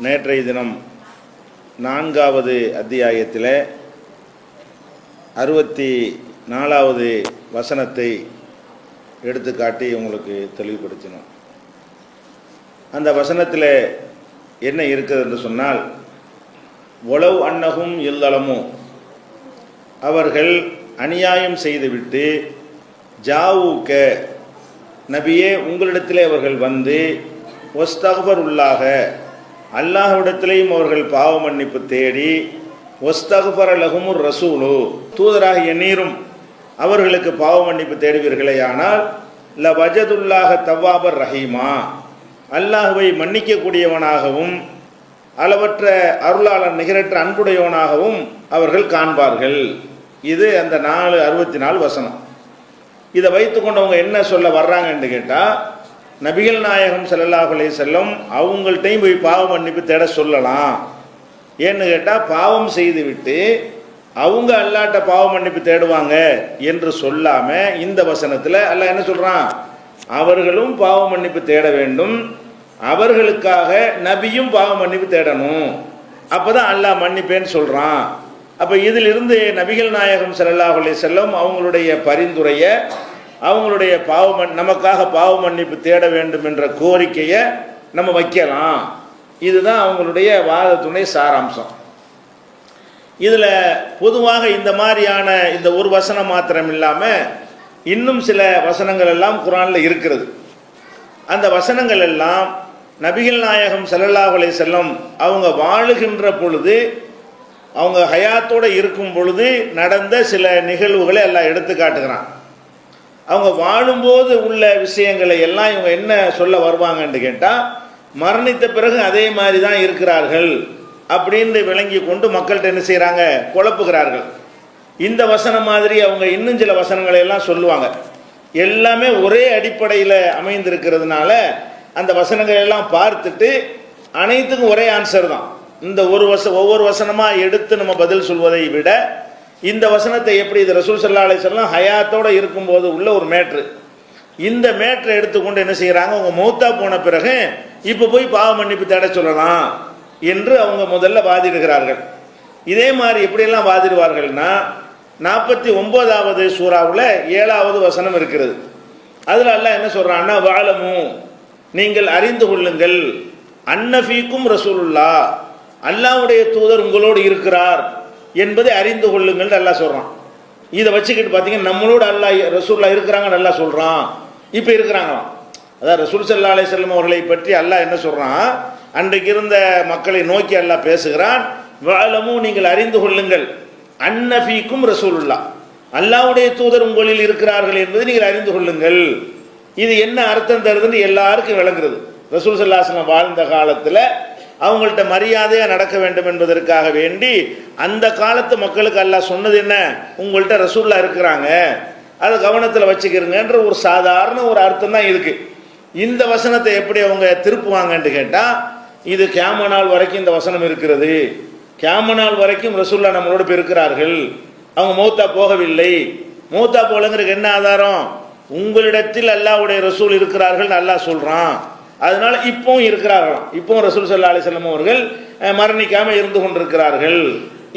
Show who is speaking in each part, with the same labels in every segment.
Speaker 1: நேற்றைய தினம் 4வது அத்தியாயத்தில் 64வது வசனத்தை எடுத்து காட்டி உங்களுக்கு தெளிவுபடுத்தினோம். அந்த வசனத்தில் என்ன இருக்குது என்று சொன்னால், ஒலவ் அன்னகும் இல்லலமும், அவர்கள் அநியாயம் செய்துவிட்டு ஜாவுக்க நபியே உங்களிடத்திலே அவர்கள் வந்து ஒஸ்தகுபருள்ளாக அல்லாஹ்விடத்திலேயும் அவர்கள் பாவ மன்னிப்பு தேடி ஒஸ்தகுபர லகுமுர் ரசூலு தூதராகிய நீரும் அவர்களுக்கு பாவ மன்னிப்பு தேடுவீர்களே, ஆனால் ல வஜதுல்லாஹ தவ்வாபர் ரஹீமா, அல்லாஹுவை மன்னிக்கக்கூடியவனாகவும் அளவற்ற அருளாளர் நிகரற்ற அன்புடையவனாகவும் அவர்கள் காண்பார்கள். இது அந்த 64 வசனம். இதை வைத்துக்கொண்டு அவங்க என்ன சொல்ல வர்றாங்கன்னு கேட்டால், நபிகள் நாயகம் ஸல்லல்லாஹு அலைஹி வஸல்லம் அவங்கள்ட்டையும் போய் பாவ மன்னிப்பு தேட சொல்லலாம். ஏன்னு கேட்டால், பாவம் செய்துவிட்டு அவங்க அல்லாட்ட பாவ மன்னிப்பு தேடுவாங்க என்று சொல்லாமல் இந்த வசனத்தில் அல்லாஹ் என்ன சொல்கிறான், அவர்களும் பாவ மன்னிப்பு தேட வேண்டும், அவர்களுக்காக நபியும் பாவ மன்னிப்பு தேடணும், அப்போ தான் அல்லாஹ் மன்னிப்பேன்னு சொல்கிறான். அப்போ இதிலிருந்து நபிகள் நாயகம் ஸல்லல்லாஹு அலைஹி வஸல்லம் அவங்களுடைய பரிந்துரையை, அவங்களுடைய நமக்காக பாவ மன்னிப்பு தேட வேண்டும் என்ற கோரிக்கையை நம்ம வைக்கலாம். இதுதான் அவங்களுடைய வாதத்துணை சாராம்சம். இதில் பொதுவாக இந்த மாதிரியான இந்த ஒரு வசனம் மாத்திரம் இல்லாமல் இன்னும் சில வசனங்கள் எல்லாம் குர்ஆனில் இருக்கிறது. அந்த வசனங்கள் எல்லாம் நபிகள் நாயகம் ஸல்லல்லாஹு அலைஹி வஸல்லம் அவங்க வாழுகின்ற பொழுது, அவங்க ஹயாத்தோடு இருக்கும் பொழுது நடந்த சில நிகழ்வுகளை எல்லாம் எடுத்து காட்டுகிறான். அவங்க வாழும்போது உள்ள விஷயங்களை எல்லாம் இவங்க என்ன சொல்ல வருவாங்கன்னு கேட்டால், மரணித்த பிறகு அதே மாதிரி தான் இருக்கிறார்கள் அப்படின்னு விளங்கி கொண்டு மக்கள்கிட்ட என்ன செய்கிறாங்க, குழப்புகிறார்கள். இந்த வசனம் மாதிரி அவங்க இன்னும் சில வசனங்களை எல்லாம் சொல்லுவாங்க. எல்லாமே ஒரே அடிப்படையில் அமைந்திருக்கிறதுனால அந்த வசனங்கள் எல்லாம் பார்த்துட்டு அனைத்துக்கும் ஒரே ஆன்சர் தான். இந்த ஒவ்வொரு வசனமாக எடுத்து நம்ம பதில் சொல்வதை விட, இந்த வசனத்தை எப்படி, இது ரசூல் ஸல்லல்லாஹு அலைஹி வஸல்லம் ஹயாத்தோடு இருக்கும்போது உள்ள ஒரு மேட்ரு, இந்த மேட்ரை எடுத்துக்கொண்டு என்ன செய்கிறாங்க, அவங்க மௌத்தா போன பிறகு இப்போ போய் பாவ மன்னிப்பு தேட சொல்லலாம் என்று அவங்க முதல்ல வாதிடுகிறார்கள். இதே மாதிரி எப்படியெல்லாம் வாதிடுவார்கள்னா, 49வது சூறாவில் 7வது வசனம் இருக்கிறது. அதில் அல்லாஹ் என்ன சொல்கிறான்னா, வாலமு நீங்கள் அறிந்து கொள்ளுங்கள், அன்னஃபீக்கும் ரசூலுல்லா அல்லாஹ்வுடைய தூதர் உங்களோடு இருக்கிறார் என்பதை அறிந்து கொள்ளுங்கள் அல்லாஹ் சொல்கிறான். இதை வச்சுக்கிட்டு பார்த்தீங்கன்னா நம்மளோட அல்லாஹ் ரசூலுல்லாஹ் இருக்கிறாங்கன்னு அல்லாஹ் சொல்கிறான். இப்போ இருக்கிறாங்களாம். அதாவது ரசூல் ஸல்லல்லாஹு அலைஹி வஸல்லம் அவர்களை பற்றி அல்லாஹ் என்ன சொல்கிறான், அன்றைக்கு இருந்த மக்களை நோக்கி அல்லாஹ் பேசுகிறான். வஅலமு நீங்கள் அறிந்து கொள்ளுங்கள், அன்னஃபீக்கும் ரசூலுல்லா அல்லாஹ்வுடைய தூதர் உங்களில் இருக்கிறார்கள் என்பதை நீங்கள் அறிந்து கொள்ளுங்கள். இது என்ன அர்த்தம் தருதுன்னு எல்லாருக்கும் விளங்குறது. ரசூல் ஸல்லல்லாஹு அலைஹி வஸல்லம் வாழ்ந்த காலத்தில் அவங்கள்ட்ட மரியாதையாக நடக்க வேண்டும் என்பதற்காக வேண்டி அந்த காலத்து மக்களுக்கு அல்லாஹ் சொன்னது என்ன, உங்கள்கிட்ட ரசூல்லா இருக்கிறாங்க, அதை கவனத்தில் வச்சுக்கிறங்கன்ற ஒரு சாதாரண ஒரு அர்த்தம் தான் இருக்கு. இந்த வசனத்தை எப்படி அவங்க திருப்புவாங்கன்னு கேட்டால், இது கியாம நாள் வரைக்கும் இந்த வசனம் இருக்கிறது, கியாம நாள் வரைக்கும் ரசூல்லா நம்மளோட போய் இருக்கிறார்கள், அவங்க மௌத்தா போகவில்லை. மௌத்தா போகலங்கிறதுக்கு என்ன ஆதாரம், உங்களிடத்தில் அல்லாஹ்வுடைய ரசூல் இருக்கிறார்கள் அல்லாஹ் சொல்கிறான், அதனால இப்பவும் இருக்கிறார்களாம், இப்பவும் ரசூல் ஸல்லல்லாஹு அலைஹி வஸல்லம் அவர்கள் மரணிக்காமல் இருந்து கொண்டிருக்கிறார்கள்.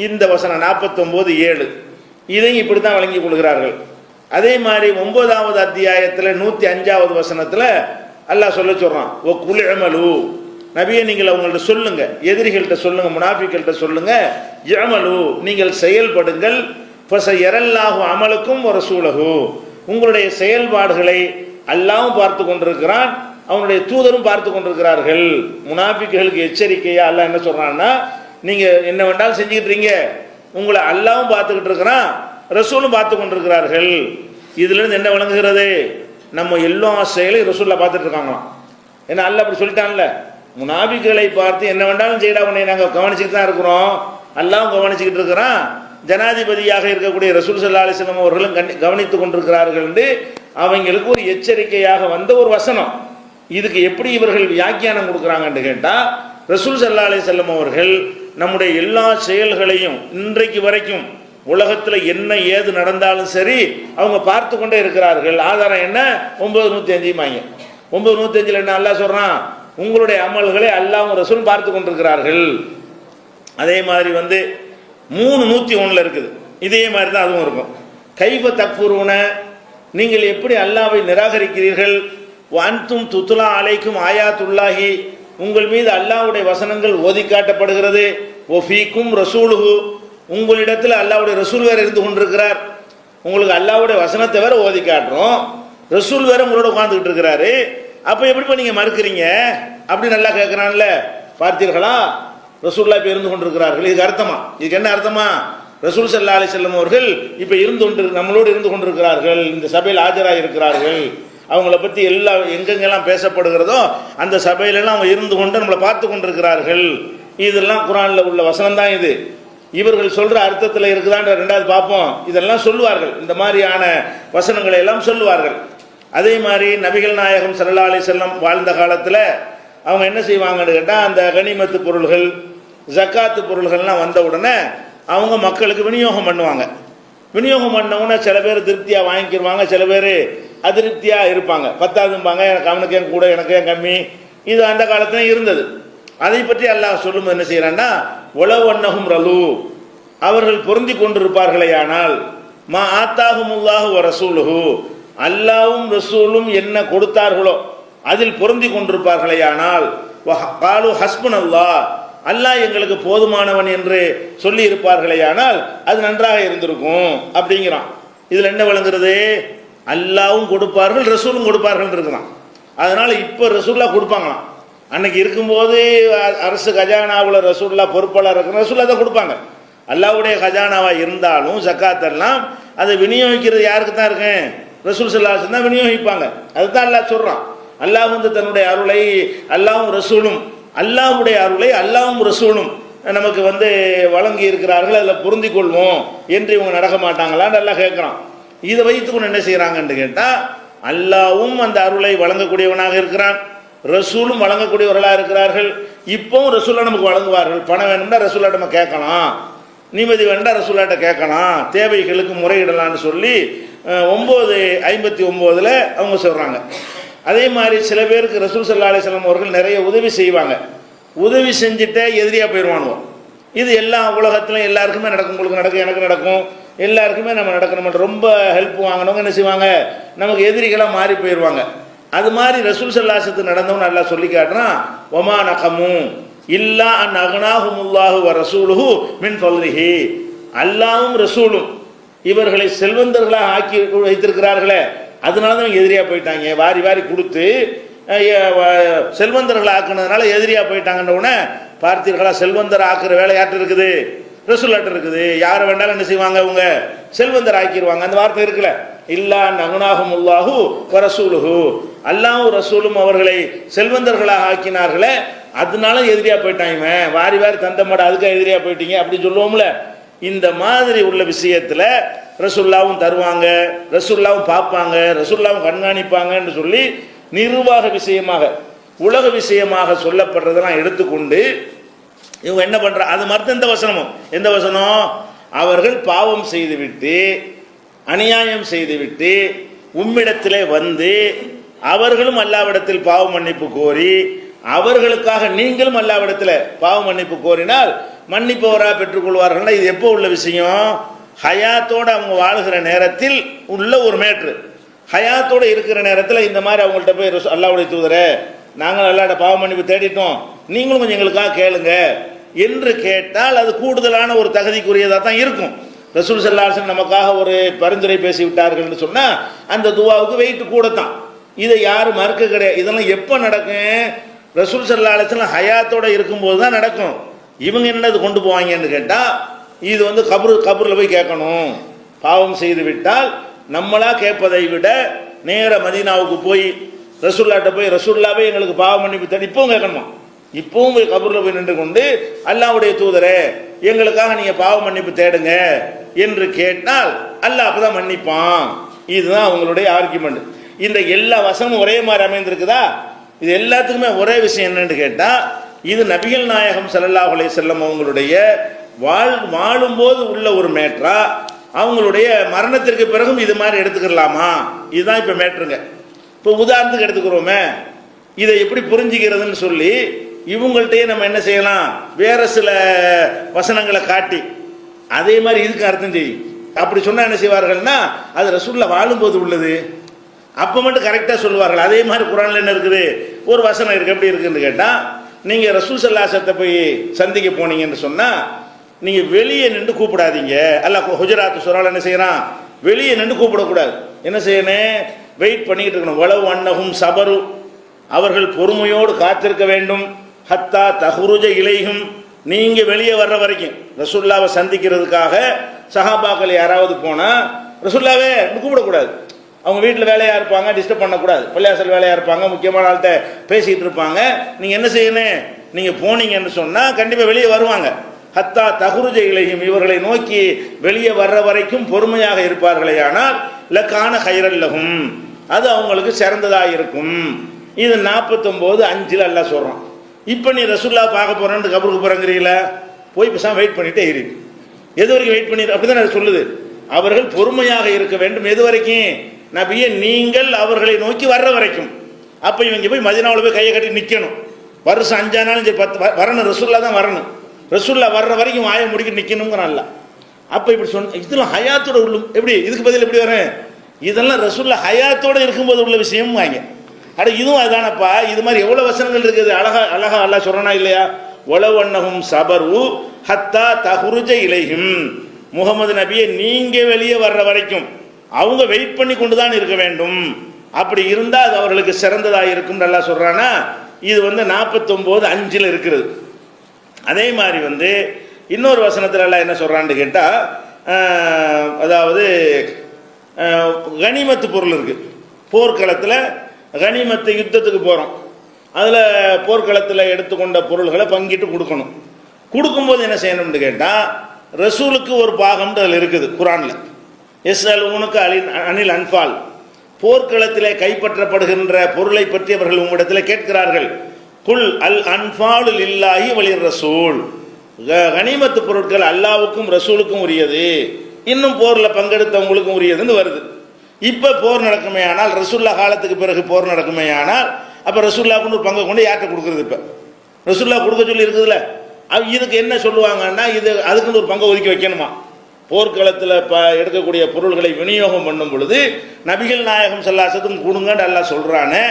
Speaker 1: இந்த வசனம் 49:7 இதையும் இப்படி தான் வழங்கி கொள்கிறார்கள். அதே மாதிரி 9வது அத்தியாயத்தில் 105வது வசனத்தில் அல்லாஹ் சொல்ல சொல்கிறான், ஓ குல்அமலு நபியை நீங்கள் அவங்கள்ட்ட சொல்லுங்க, எதிரிகள்கிட்ட சொல்லுங்க, முனாஃபிக்கள்கிட்ட சொல்லுங்க, யஅமலு நீங்கள் செயல்படுங்கள், ஃபஸயரல்லாஹு அமலுக்கும் ரசூலஹு உங்களுடைய செயல்பாடுகளை அல்லாஹ்வும் பார்த்து கொண்டிருக்கிறான், அவனுடைய தூதரும் பார்த்து கொண்டிருக்கிறார்கள். முனாஃபிக்குகளுக்கு எச்சரிக்கையா அல்லாஹ் என்ன சொல்றான்னா, நீங்க என்ன வேண்டாலும் செஞ்சுக்கிட்டு, உங்களை அல்லாஹ்வும் பார்த்துக்கிட்டு இருக்கிறான், ரசூலும் பார்த்து கொண்டிருக்கிறார்கள். இதுல இருந்து என்ன விளங்குகிறது, நம்ம எல்லா செயலையும் ரசூல்லா பார்த்துட்டு இருக்காங்களாம். ஏன்னா அல்லாஹ் அப்படி சொல்லிட்டான்ல, முனாஃபிக்குகளை பார்த்து என்ன வேண்டாலும் செய்யடா, உன்னை நாங்கள் கவனிச்சுட்டு தான் இருக்கிறோம், அல்லாஹ்வும் கவனிச்சுக்கிட்டு இருக்கிறான், ஜனாதிபதியாக இருக்கக்கூடிய ரசூல் ஸல்லல்லாஹு அலைஹி வஸல்லம் அவர்களும் கவனித்து கொண்டிருக்கிறார்கள் என்று அவங்களுக்கு ஒரு எச்சரிக்கையாக வந்த ஒரு வசனம். இதுக்கு எப்படி இவர்கள் வியாக்கியானம் கொடுக்குறாங்கன்னு கேட்டால், ரசூல் ஸல்லல்லாஹு அலைஹி வஸல்லம் அவர்கள் நம்முடைய எல்லா செயல்களையும் இன்றைக்கு வரைக்கும் உலகத்தில் என்ன ஏது நடந்தாலும் சரி அவங்க பார்த்து கொண்டே இருக்கிறார்கள். ஆதாரம் என்ன, 9:105 9:105 என்ன அல்லாஹ் சொல்கிறான், உங்களுடைய அமல்களை அல்லாஹ்வும் ரசூலும் பார்த்து கொண்டிருக்கிறார்கள். அதே மாதிரி 3:101 இருக்குது. இதே மாதிரி தான் அதுவும் இருக்கும். கைஃப தக்ஃபுரூன, நீங்கள் எப்படி அல்லாஹ்வை நிராகரிக்கிறீர்கள், வஅன்தும் துத்லா அலைக்கும் ஆயாத்துல்லாஹி, உங்கள் மீது அல்லாஹ்வுடைய வசனங்கள் ஓதி காட்டப்படுகிறது, வஃபீக்கும் ரசூலுஹு, உங்களிடத்தில் அல்லாஹ்வுடைய ரசூல் வேற இருந்து கொண்டிருக்கிறார். உங்களுக்கு அல்லாஹ்வுடைய வசனத்தை வேற ஓதி காட்டுறோம், ரசூல் வேற உங்களோட உட்கார்ந்துகிட்டு இருக்கிறாரு, அப்ப எப்படிப்பா நீங்க மறுக்கிறீங்க அப்படி நல்லா கேட்கிறான்ல. பார்த்தீர்களா, ரசூலுல்லாஹ் இப்ப இருந்து கொண்டிருக்கிறார்கள். இதுக்கு அர்த்தமா? இதுக்கு என்ன அர்த்தமா? ரசூல் ஸல்லல்லாஹு அலைஹி வஸல்லம் அவர்கள் இப்ப நம்மளோடு இருந்து கொண்டிருக்கிறார்கள், இந்த சபையில் ஆஜராக இருக்கிறார்கள். அவங்கள பத்தி எங்கெங்கெல்லாம் பேசப்படுகிறதோ அந்த சபையிலெல்லாம் அவங்க இருந்து கொண்டு நம்மளை பார்த்து கொண்டிருக்கிறார்கள். இதெல்லாம் குர்ஆன்ல உள்ள வசனம் தான். இது இவர்கள் சொல்ற அர்த்தத்தில் இருக்குதான்ற ரெண்டாவது பார்ப்போம். இதெல்லாம் சொல்லுவார்கள், இந்த மாதிரியான வசனங்களை எல்லாம் சொல்லுவார்கள். அதே மாதிரி நபிகள் நாயகம் ஸல்லல்லாஹு அலைஹி வஸல்லம் வாழ்ந்த காலத்தில் அவங்க என்ன செய்வாங்கன்னு கேட்டால், அந்த கனிமத்து பொருள்கள் ஜக்காத்து பொருள்கள்லாம் வந்த உடனே அவங்க மக்களுக்கு விநியோகம் பண்ணுவாங்க. விநியோகம் பண்ண உடனே சில பேர் திருப்தியாக வாங்கிக்கிடுவாங்க, சில பேர் அதிருப்தியாக இருப்பாங்க. பத்தாதும்பாங்க, எனக்கு அவனுக்கு ஏன் கூட எனக்கு ஏன் கம்மி. இது அந்த காலத்தில் இருந்தது. அதை பற்றி அல்லாஹ் சொல்லும் என்ன செய்யறான்னா, உலவ் அன்னஹும் ரலு, அவர்கள் பொருந்தி கொண்டிருப்பார்களே ஆனால், மா ஆத்தாஹுமுல்லாஹு வ ரசூலுஹு, அல்லாஹ்வும் ரசூலும் என்ன கொடுத்தார்களோ அதில் பொருந்தி கொண்டிருப்பார்களே ஆனால், காலு ஹஸ்புனல்லாஹ், அல்லாஹ் எங்களுக்கு போதுமானவன் என்று சொல்லி இருப்பார்களே ஆனால் அது நன்றாக இருந்திருக்கும் அப்படிங்கிறான். இதுல என்ன விளங்குறது? அல்லாஹ்வும் கொடுப்பார்கள் ரசூலும் கொடுப்பார்கள் இருக்கிறான். அதனால இப்போ ரசூல்லா கொடுப்பாங்களாம். அன்னைக்கு இருக்கும்போது அரசு கஜானாவில் ரசூல்லா பொறுப்பாளர் இருக்கிற ரசூல்லா தான் கொடுப்பாங்க. அல்லாஹ்வுடைய கஜானாவா இருந்தாலும் ஜக்காத்தெல்லாம் அதை விநியோகிக்கிறது யாருக்கு தான் இருக்கு? ரசூல் ஸல்லல்லாஹு அலைஹி வஸல்லம் தான் விநியோகிப்பாங்க. அதுதான் அல்லாஹ் சொல்றான். அல்லாஹ் தன்னுடைய அருளை அல்லாஹ்வும் ரசூலும், அல்லாஹ்வுடைய அருளை அல்லாஹ்வும் ரசூலும் நமக்கு வழங்கி இருக்கிறார்கள், அதில் பொருந்தி கொள்வோம் என்று இவங்க நடக்க மாட்டாங்களான்னு அல்லாஹ் கேட்குறான். இதை வைத்துக்கொண்டு என்ன செய்யறாங்கன்னு கேட்டால், அல்லாஹ்வும் அந்த அருளை வழங்கக்கூடியவனாக இருக்கிறான், ரசூலும் வழங்கக்கூடியவர்களாக இருக்கிறார்கள். இப்பவும் ரசூலா நமக்கு வழங்குவார்கள். பணம் வேணும்னா ரசூலாட்ட நம்ம கேட்கலாம், நிம்மதி வேணும்னா ரசூலாட்ட கேட்கலாம், தேவைகளுக்கு முறையிடலான்னு சொல்லி 9:59 அவங்க சொல்றாங்க. அதே மாதிரி சில பேருக்கு ரசூல் ஸல்லல்லாஹு அலைஹி வஸல்லம் அவர்கள் நிறைய உதவி செய்வாங்க. உதவி செஞ்சுட்டே எதிரியா போயிடுவானுவோம். இது எல்லா உலகத்திலும் எல்லாருக்குமே நடக்கும். உங்களுக்கு நடக்கும், எனக்கு நடக்கும், எல்லாருக்குமே நம்ம நடக்கணும். ரொம்ப ஹெல்ப் வாங்கினவங்க என்ன செய்வாங்க, நமக்கு எதிரிகளாக மாறி போயிடுவாங்க. அது மாதிரி ரசூல் ஸல்லல்லாஹு அலைஹி வஸல்லம் நடந்தவங்க நல்லா சொல்லி காட்டுறான். வமா நகமு இல்லா அன் அக்னாஹுமுல்லாஹு வ ரசூலுஹு மின் ஃபضலிஹி, அல்லாஹ்வும் ரசூலும் இவர்களை செல்வந்தர்களாக ஆக்கி வைத்திருக்கிறார்களே, அதனால தான் எதிரியா போயிட்டாங்க. வாரி வாரி கொடுத்து செல்வந்தர்களை ஆக்குனதுனால எதிரியா போயிட்டாங்கன்ற உடனே பார்த்தீர்களா, செல்வந்தர் ஆக்குற வேலை யார்கிட்ட இருக்குது? ரசூலாட்ட இருக்குது. யாரை வேண்டாலும் என்ன செய்வாங்க, அவங்க செல்வந்தர் ஆக்கிடுவாங்க. அந்த வார்த்தை இருக்குல்ல, இல்லா நகுனாஹுமுல்லாஹு வ ரசூலுஹு, அல்லாஹ்வும் ரசூலும் அவர்களை செல்வந்தர்களாக ஆக்கினார்களே, அதனால எதிரியா போயிட்டாங்க. வாரி வாரி தந்தமாட அதுக்காக எதிரியா போயிட்டீங்க அப்படி சொல்லுவோம்ல. இந்த மாதிரி உள்ள விஷயத்துல ரசூலுல்லாவும் தருவாங்க, ரசூலுல்லாவும் பார்ப்பாங்க, ரசூலுல்லாவும் கண்காணிப்பாங்கன்னு சொல்லி நிர்வாக விஷயமாக உலக விஷயமாக சொல்லப்படுறதெல்லாம் எடுத்துக்கொண்டு இவங்க என்ன பண்ற, அது மறுத்த எந்த வசனமும், எந்த வசனம், அவர்கள் பாவம் செய்துவிட்டு அநியாயம் செய்துவிட்டு உம்மிடத்திலே அவர்களும் அல்லாஹ்விடத்தில் பாவ மன்னிப்பு கோரி அவர்களுக்காக நீங்களும் அல்லாஹ்விடத்தில் பாவ மன்னிப்பு கோரினால் மன்னிப்பவரா பெற்றுக்கொள்வார்கள். இது எப்போ உள்ள விஷயம்? ஹயாத்தோடு அவங்க வாழுகிற நேரத்தில் உள்ள ஒரு மேட்ரு. ஹயாத்தோடு இருக்கிற நேரத்தில் இந்த மாதிரி அவங்கள்ட்ட போய் அல்லாஹ்வுடைய தூதரே, நாங்கள் அல்லாஹ்ட பாவ மன்னிப்பு தேடிட்டோம், நீங்களும் கொஞ்சம் எங்களுக்காக கேளுங்க என்று கேட்டால் அது கூடுதலான ஒரு தகுதிக்குரியதாக தான் இருக்கும். ரசூல் ஸல்லல்லாஹு அலைஹி வஸல்லம் நமக்காக ஒரு பரிந்துரை பேசி விட்டார்கள்னு சொன்னால் அந்த துவாவுக்கு வெயிட் கூட தான். இதை யாரும் மறுக்க கிடையாது. இதெல்லாம் எப்போ நடக்கும்? ரசூல் ஸல்லல்லாஹு அலைஹி வஸல்லம் ஹயாத்தோடு இருக்கும்போது தான் நடக்கும். இவங்க என்னது கொண்டு போவாங்கன்னு கேட்டால், இது கபூரில் போய் கேட்கணும். பாவம் செய்து விட்டால் நம்மளா கேட்பதை விட நேர மதீனாவுக்கு போய் ரசூல்லாட்ட போய் ரசூல்லாவே எங்களுக்கு பாவ மன்னிப்பு தேடி இப்பவும் கேட்கணுமா? இப்பவும் போய் கபூரில் போய் நின்று கொண்டு அல்லாஹ்வுடைய தூதரே எங்களுக்காக நீங்கள் பாவ மன்னிப்பு தேடுங்க என்று கேட்டால் அல்லாஹ் அப்பதான் மன்னிப்பான். இதுதான் அவங்களுடைய ஆர்கியூமெண்ட். இந்த எல்லா வசனமும் ஒரே மாதிரி அமைந்திருக்குதா? இது எல்லாத்துக்குமே ஒரே விஷயம் என்னன்னு கேட்டால், இது நபிகள் நாயகம் ஸல்லல்லாஹு அலைஹி வஸல்லம் அவங்களுடைய வாழும்போது உள்ள ஒரு மேட்ரா, அவங்களுடைய மரணத்திற்கு பிறகும் இது மாதிரி எடுத்துக்கலாமா? இதுதான் இப்போ மேட்ருங்க. இப்போ உதாரணத்துக்கு எடுத்துக்கிறோமே, இதை எப்படி புரிஞ்சுக்கிறதுன்னு சொல்லி இவங்கள்ட்டயே நம்ம என்ன செய்யலாம், வேற சில வசனங்களை காட்டி அதே மாதிரி இதுக்கு அர்த்தம் செய்யும். அப்படி சொன்னா என்ன செய்வார்கள்னா, அது ரசூலுல்லாஹ் வாழும்போது உள்ளது, அப்போ மட்டும் கரெக்டாக சொல்லுவார்கள். அதே மாதிரி குர்ஆன்ல என்ன இருக்குது, ஒரு வசனம் இருக்கு, எப்படி இருக்குன்னு கேட்டால், நீங்கள் ரசூல் ஸல்லல்லாஹு அலைஹி வஸல்லம் போய் சந்திக்க போனீங்கன்னு சொன்னால் நீங்கள் வெளியே நின்று கூப்பிடாதீங்க. அல்லாஹ் ஹுஜராத் சூரால என்ன செய்யறான், வெளியே நின்று கூப்பிடக்கூடாது. என்ன செய்யணும், வெயிட் பண்ணிக்கிட்டு இருக்கணும். வலவ் அன்னஹும் சபரு, அவர்கள் பொறுமையோடு காத்திருக்க வேண்டும். ஹத்தா தஹ்ருஜ இலைஹும், நீங்க வெளியே வர்ற வரைக்கும். ரசூலுல்லாவை சந்திக்கிறதுக்காக சஹாபாக்கள் யாராவது போனா ரசூலுல்லாவே கூப்பிடக்கூடாது. அவங்க வீட்டில் வேலையாக இருப்பாங்க, டிஸ்டர்ப் பண்ணக்கூடாது. பள்ளியாசல் வேலையாக இருப்பாங்க, முக்கியமான ஆள்கிட்ட பேசிகிட்டு இருப்பாங்க. நீங்கள் என்ன செய்யணும், நீங்கள் போனீங்கன்னு சொன்னால் கண்டிப்பாக வெளியே வருவாங்க. ஹத்தா தஹ்ருஜ இலைஹிம், இவர்களை நோக்கி வெளியே வர்ற வரைக்கும் பொறுமையாக இருப்பார்களே ஆனால் லக்கான கைரல் லஹும், அது அவங்களுக்கு சிறந்ததாக இருக்கும். இது 49:5 அல்லாஹ் சொல்கிறான். இப்போ நீ ரசூலுல்லாஹ் பார்க்க போகிறேன்னு கபருக்கு போகிறங்கிறீங்களா, போய் பேசாம வெயிட் பண்ணிட்டே இருக்கு. எது வரைக்கும் வெயிட் பண்ணி, அப்படி தான் சொல்லுது. அவர்கள் பொறுமையாக இருக்க வேண்டும். எது வரைக்கும், நபியே நீங்கள் அவர்களை நோக்கி வர்ற வரைக்கும். அப்போ இவங்க போய் மதீனாவில் போய் கையை கட்டி நிற்கணும். வருஷம் 5 நாளும் 10 வரணும், ரசூலுல்லாஹ் தான் வரணும். ரசூலுல்லாஹ் வர்ற வரைக்கும் வாயை முடிக்க நிற்கணுங்கிறான்ல. அப்போ இப்படி சொன்ன இதெல்லாம் ஹயாத்தோட உள்ளும், எப்படி இதுக்கு பதில் எப்படி வரும், இதெல்லாம் ரசூலுல்லாஹ் ஹயாத்தோட இருக்கும்போது உள்ள விஷயம் வாங்க. அட இதுவும் அதுதானப்பா. இது மாதிரி எவ்வளோ வசனங்கள் இருக்குது, அழகா அழகா அல்லாஹ் சொல்றானா இல்லையா. வலவ் அன்னஹும் சபரு ஹத்தா தஹ்ருஜ இலைஹிம், முகமது நபியை நீங்க வெளியே வர்ற வரைக்கும் அவங்க வெயிட் பண்ணி கொண்டு தான் இருக்க வேண்டும். அப்படி இருந்தால் அது அவர்களுக்கு சிறந்ததாக இருக்கும் நல்லா சொல்றானா. இது 49:5 இருக்கிறது. அதே மாதிரி இன்னொரு வசனத்தில் எல்லாம் என்ன சொல்றான்னு கேட்டா, அதாவது கனிமத்து பொருள் இருக்கு. போர்க்களத்தில் கனிமத்து யுத்தத்துக்கு போகிறோம், அதில் போர்க்களத்தில் எடுத்துக்கொண்ட பொருள்களை பங்கிட்டு கொடுக்கணும். கொடுக்கும்போது என்ன செய்யணும்னு கேட்டால், ரசூலுக்கு ஒரு பாகம் அதில் இருக்குது குர்ஆனில். எஸ்அலூனக அனில் அன்ஃபால், போர்க்களத்திலே கைப்பற்றப்படுகின்ற பொருளை பற்றி அவர்கள் உங்களிடத்தில் கேட்கிறார்கள். குல் அல் அன்ஃபாலு லில்லாஹி வலிர் ரசூல், கனிமத்து பொருட்கள் அல்லாவுக்கும் ரசூலுக்கும் உரியது, இன்னும் போரில் பங்கெடுத்தவங்களுக்கும் உரியதுன்னு வருது. இப்போ போர் நடக்குமே ஆனால், ரசூலுல்லாஹ் காலத்துக்கு பிறகு போர் நடக்குமே ஆனால், அப்போ ரசூலுல்லாஹ்க்கு ஒரு பங்கை கொண்டு யார்கிட்ட கொடுக்குறது? இப்போ ரசூலுல்லாஹ் கொடுக்க சொல்லி இருக்குதுல்ல, இதுக்கு என்ன சொல்லுவாங்கன்னா, இது அதுக்குன்னு ஒரு பங்கை ஒதுக்கி வைக்கணுமா. போர்க்களத்தில் எடுக்கக்கூடிய பொருள்களை விநியோகம் பண்ணும் பொழுது நபிகள் நாயகம் ஸல்லல்லாஹு அலைஹி வஸல்லம் கொடுங்கன்னு அல்லாஹ் சொல்றானே.